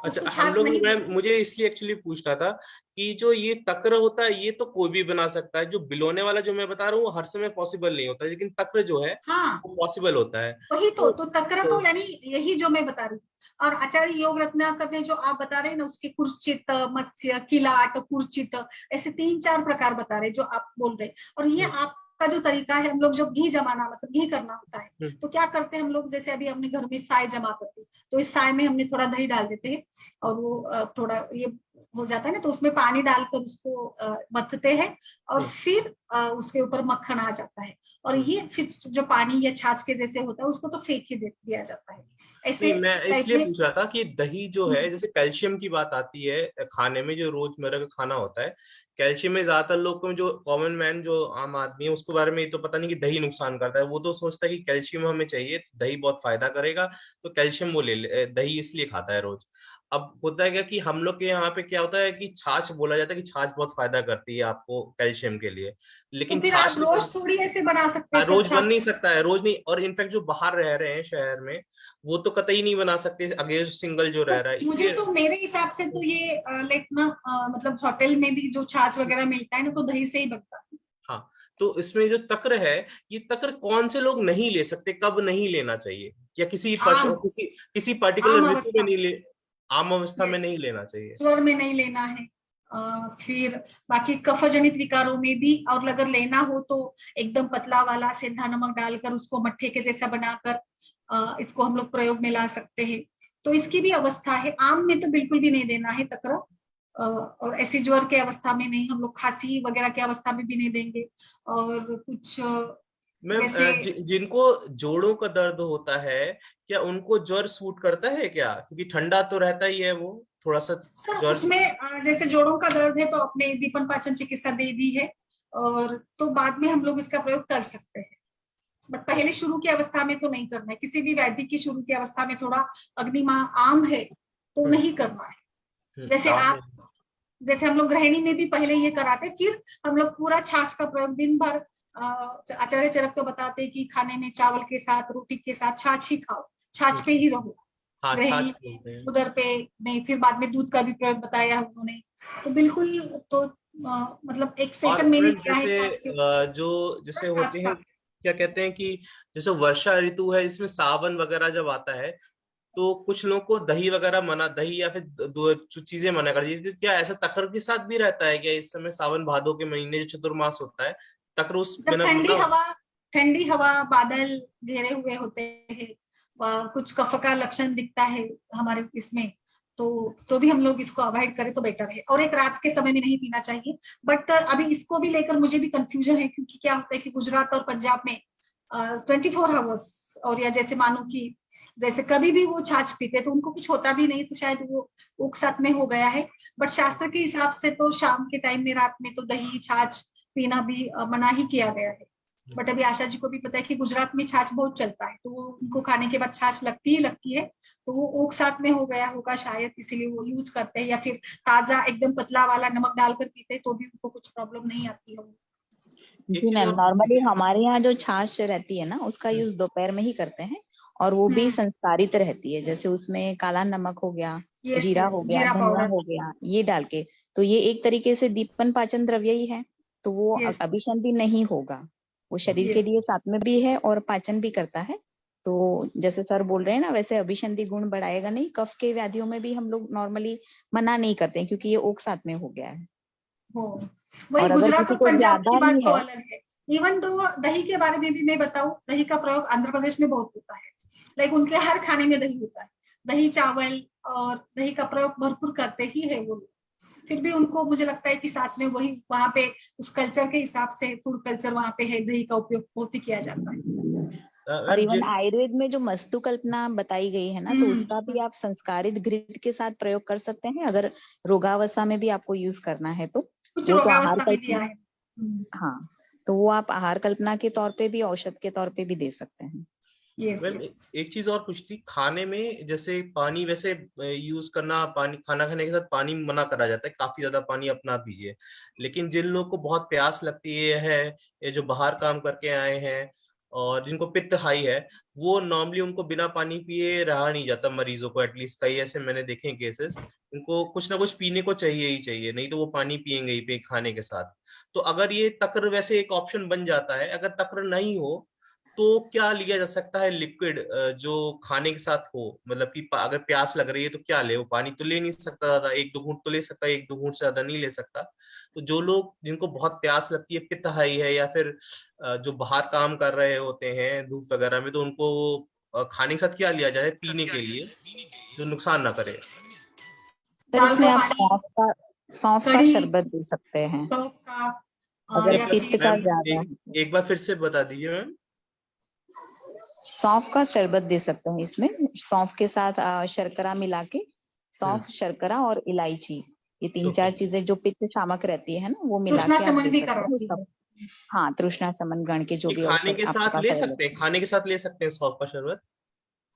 उसको अच्छा, हम छाछ लोग, नहीं मैं बोलते। मुझे इसलिए एक्चुअली पूछना था कि जो ये तक्र होता है ये तो कोई भी बना सकता है, जो बिलोने वाला जो मैं बता रहा हूँ वो हर समय पॉसिबल नहीं होता, लेकिन तक्र जो है हाँ, वो पॉसिबल होता है। वही तो, तो तक्र तो यानी यही जो मैं बता रही हूँ। और आचार्य योग रत्नाकर ने जो आप बता रहे हैं ना, उसके कुर्चित, मत्स्य, किलाट, कुर्चित, ऐसे 3-4 प्रकार बता रहे जो आप बोल रहे हैं। और ये आपका जो तरीका है, हम लोग जब घी जमाना, मतलब घी करना होता है, तो क्या करते हैं हम लोग, जैसे अभी हमने घर में साय जमा करते हैं, तो इस साय में हमने थोड़ा दही डाल देते हैं, और वो थोड़ा ये हो जाता है ना, तो उसमें पानी डालकर उसको मथते हैं और फिर उसके ऊपर मक्खन आ जाता है, और ये फिर जो पानी या छाछ के जैसे होता है उसको तो फेंक ही दिया जाता है। ऐसे नहीं, मैं टाइप इसलिए में। पूछ रहा था कि दही जो है, जैसे कैल्शियम की बात आती है खाने में, जो रोजमर्रा का खाना होता है, कैल्शियम में ज्यादातर लोग को, जो कॉमन मैन जो आम आदमी है उसको बारे में ये तो पता नहीं कि दही नुकसान करता है। वो तो सोचता है कि कैल्शियम हमें चाहिए, दही बहुत फायदा करेगा, तो कैल्शियम वो दही इसलिए खाता है रोज। अब होता है क्या कि हम लोग के यहाँ पे क्या होता है कि छाछ बोला जाता है कि छाछ बहुत फायदा करती है आपको कैल्शियम के लिए, तो लेकिन फिर आप छाछ रोज थोड़ी ऐसे बना सकते हैं सर रोज बन छाछ। नहीं सकता है, रोज नहीं। और इनफैक्ट जो बाहर रह रहे हैं शहर में, वो तो कतई नहीं बना सकते, अगेंस्ट सिंगल जो तो रह रहा है, मुझे इसलिए। तो मेरे हिसाब से तो ये लाइक ना मतलब होटल में भी जो छाछ वगैरह मिलता है ना, तो दही से ही बनता है। हाँ, तो इसमें जो तक्र है, ये तक्र कौन से लोग नहीं ले सकते, कब नहीं लेना चाहिए, या आम किसी आम पर्टिकुलर ऋतु में अवस्था में। नहीं ले, आम अवस्था में यस, नहीं लेना चाहिए? स्वर में नहीं लेना है। फिर बाकी कफजनित विकारों में भी, और अगर लेना हो तो एकदम पतला वाला सेंधा नमक डालकर उसको मट्ठे के जैसा बनाकर इसको हम लोग प्रयोग में ला सकते हैं। तो इसकी भी अवस्था है। आम में तो बिल्कुल भी नहीं देना है तक्र, और ऐसी ज्वर के अवस्था में नहीं, हम लोग खांसी वगैरह की अवस्था में भी नहीं देंगे। और कुछ मैम, जैसे जिनको जोड़ों का दर्द होता है, क्या उनको ज्वर सूट करता है क्या? क्योंकि ठंडा तो रहता ही है वो, थोड़ा सा सर ज्वर। उसमें जैसे जोड़ों का दर्द है तो अपने दीपन पाचन चिकित्सा दे दी है, और तो बाद में हम लोग इसका प्रयोग कर सकते हैं। बट पहले शुरू की अवस्था में तो नहीं करना है, किसी भी वैद्य की शुरू की अवस्था में थोड़ा अग्निमा आम है तो हम्म, नहीं करना है। जैसे आम है। आप, जैसे हम लोग गृहिणी में भी पहले ये कराते, फिर हम लोग पूरा छाछ का प्रयोग दिन भर, आचार्य चरक तो बताते हैं कि खाने में चावल के साथ रोटी के साथ छाछ ही खाओ, छाछ हम्म, पे ही रहो हाँ, छाछ गृहिणी में, बोलते हैं। उधर पे में। फिर बाद में दूध का भी प्रयोग बताया उन्होंने, तो बिल्कुल। तो मतलब एक और सेशन मैंने मैम, लिया है जैसे छाछ के, जो जैसे पूरा छाछ होते हैं, का। क्या कहते हैं कि जैसे वर्षा ऋतु है, इसमें सावन वगैरह जब आता है, तो कुछ लोगों को दही वगैरह मना, दही या फिर दो चीजें मना कर दी, तो क्या ऐसा तक्र के साथ भी रहता है क्या? इस समय सावन भादो के महीने जो चतुर्मास होता है, तक्र उस जब बिना मना? ठंडी हवा बादल घेरे हुए होते हैं, कुछ कफ का लक्षण दिखता है हमारे इसमें, तो भी हम लोग इसको अवॉइड करें तो बेटर है। और एक रात के समय में नहीं पीना चाहिए। बट अभी इसको भी लेकर मुझे भी कंफ्यूजन है, क्योंकि क्या होता है कि गुजरात और पंजाब में 24 आवर्स, और या जैसे मानो कि जैसे कभी भी वो छाछ पीते तो उनको कुछ होता भी नहीं, तो शायद वो एक साथ में हो गया है। बट शास्त्र के हिसाब से तो शाम के टाइम में, रात में तो दही छाछ पीना भी मना ही किया गया है। बट अभी आशा जी को भी पता है कि गुजरात में छाछ बहुत चलता है, तो वो उनको खाने के बाद छाछ लगती ही लगती है, तो वो ओक साथ में हो गया होगा शायद, इसीलिए वो यूज करते हैं। या फिर ताजा एकदम पतला वाला नमक डालकर पीते तो भी उनको कुछ प्रॉब्लम नहीं आती है। एक जी चीज मैम, और पूछनी नॉर्मली थी। हमारे यहाँ जो छाछ रहती है ना, उसका यूज दोपहर में ही करते हैं, और वो भी हम्म, संस्कारित रहती है। जैसे उसमें काला नमक हो गया, यस जीरा यस, हो गया, जीरा धनिया पाउडर। हो गया, ये डाल के। तो ये एक तरीके से दीपन पाचन द्रव्य ही है, तो वो यस अभिसंधि नहीं होगा, वो शरीर के यस। लिए साथ में भी है और पाचन भी करता है। तो जैसे सर बोल रहे हैं ना, वैसे अभिसंधि गुण बढ़ाएगा नहीं। कफ के व्याधियों में भी हम लोग नॉर्मली मना नहीं करते हैं, क्योंकि ये ओक साथ में हो गया है। हो, वही और अगर गुजरात किसी और को पंजाब ज्यादा की बात ही तो है, अलग है। इवन तो दही के बारे में भी मैं बताऊं, दही का प्रयोग आंध्र प्रदेश में बहुत होता है। लाइक उनके हर खाने में दही होता है, दही चावल, और दही का प्रयोग भरपूर करते ही है वो लोग। फिर भी उनको, मुझे लगता है कि साथ में वही वहां पे उस कल्चर के हिसाब से, फूड कल्चर वहां पे है, दही का उपयोग बहुत ही किया जाता है। और मैम, इवन आयुर्वेद में जो मस्तु कल्पना बताई गई है ना, तो उसका भी आप संस्कारित घृत के साथ प्रयोग कर सकते हैं, अगर रोगावസ്ഥा में भी आपको यूज करना है तो। कुछ वो तो आहार रोगावस्था में दिया कल्पना, है। हाँ, तो वो आप आहार कल्पना के तौर पे भी, औषध के तौर पे भी दे सकते हैं। Yes ma'am, yes. एक चीज और पूछती, खाने में जैसे पानी वैसे यूज करना, पानी खाना खाने के साथ पानी मना करा जाता है, काफी ज्यादा पानी अपना पीजिए, लेकिन जिन लोगों को बहुत प्यास लगती है, ये जो बाहर काम करके आए हैं और जिनको पित्त हाई है, वो नॉर्मली उनको बिना पानी पिए रहा नहीं जाता, मरीजों को एटलीस्ट, कई ऐसे मैंने देखे हैं केसेस, उनको कुछ ना कुछ पीने को चाहिए ही चाहिए, नहीं तो वो पानी पियेंगे ही पे खाने के साथ। तो अगर ये तक्र वैसे एक ऑप्शन बन जाता है, अगर तक्र नहीं हो तो क्या लिया जा सकता है लिक्विड जो खाने के साथ हो, मतलब कि अगर प्यास लग रही है तो क्या ले? वो पानी तो ले नहीं सकता ज्यादा, एक दो घूंट तो ले सकता है, एक दो घूंट से ज्यादा नहीं ले सकता। तो जो लोग, जिनको बहुत प्यास लगती है, पित्त हाई है, या फिर जो बाहर काम कर रहे होते हैं धूप वगैरह में, तो उनको खाने के साथ क्या लिया जाए पीने के लिए जो नुकसान ना करे? सर दाल इसमें का आप पानी, सौंफ का कढ़ी, शरबत दे सकते हैं सौंफ का, अगर या पित्त फिर का मैम ज्यादा है। एक बार फिर से बता दीजिए मैम। सौंफ का शरबत दे सकते हैं इसमें, सौंफ के साथ शर्करा मिला के, सौंफ शर्करा और इलायची, ये 3-4 ओके। चीजें जो पित्त शामक रहती है ना, वो मिला तृष्णा के आप शमन दे भी सकते हैं करवाती उसका। है। हाँ, तृष्णा शमन गण के जो ये भी खाने औषध के आपके साथ पास ले सकते हैं, अवेलेबल खाने के साथ ले सकते हैं सौंफ का शरबत?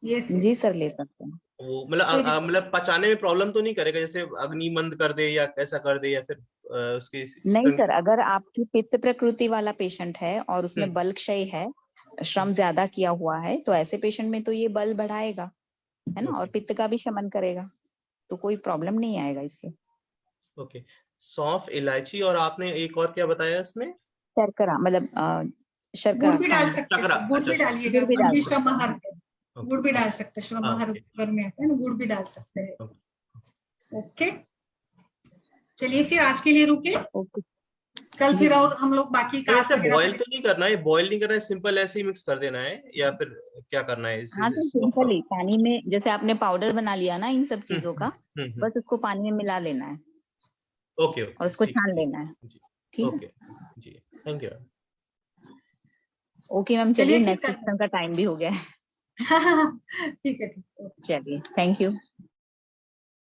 यस है। जी सर, ले सकते हैं। वो मतलब पचाने में प्रॉब्लम तो नहीं करेगा, जैसे अग्नि मंद कर दे या ऐसा कर दे, या फिर उसके नहीं सर, अगर आपकी पित्त प्रकृति वाला पेशेंट है और उसमें बल क्षय है, श्रम ज्यादा किया हुआ है, तो ऐसे पेशेंट में तो ये बल बढ़ाएगा, है ना, और ओके पित्त का भी शमन करेगा, तो कोई प्रॉब्लम नहीं आएगा इससे। ओके। सौंफ, इलायची और आपने एक और क्या बताया इसमें? शर्करा मतलब शर्करा गुड़ भी डाल खंड, सकते चकरा, हैं, गुड़ अच्छा भी डालिएगा, गुड़ भी गुड़ डाल भी सकते हैं। श्रमहर है, गुड़ भी डाल सकते हैं, श्रमहर ओके वर में आता है ना, गुड़ भी डाल सकते हैं। ओके, चलिए फिर आज के लिए रुके, ओके। कल जी फिर जी। और हम लोग बाकी तो का इसे वगैरह बॉईल पर तो नहीं करना है, बॉईल नहीं करना है, सिंपल ऐसे ही मिक्स कर देना है, या फिर क्या करना है हाँ तो सौंफ का? सिंपल ही पानी में, जैसे आपने पाउडर बना लिया ना इन सब चीजों का, हम्म। बस उसको पानी में मिला लेना है ओके और ओके, उसको ठीक छान ठीक लेना है। जी। ठीक है, ओके जी, थैंक यू। ओके मैम, चलिए चलिए फिर नेक्स्ट करते सेक्शन का टाइम भी हो गया है। हैं। ठीक है, ठीक है। चलिए, थैंक यू।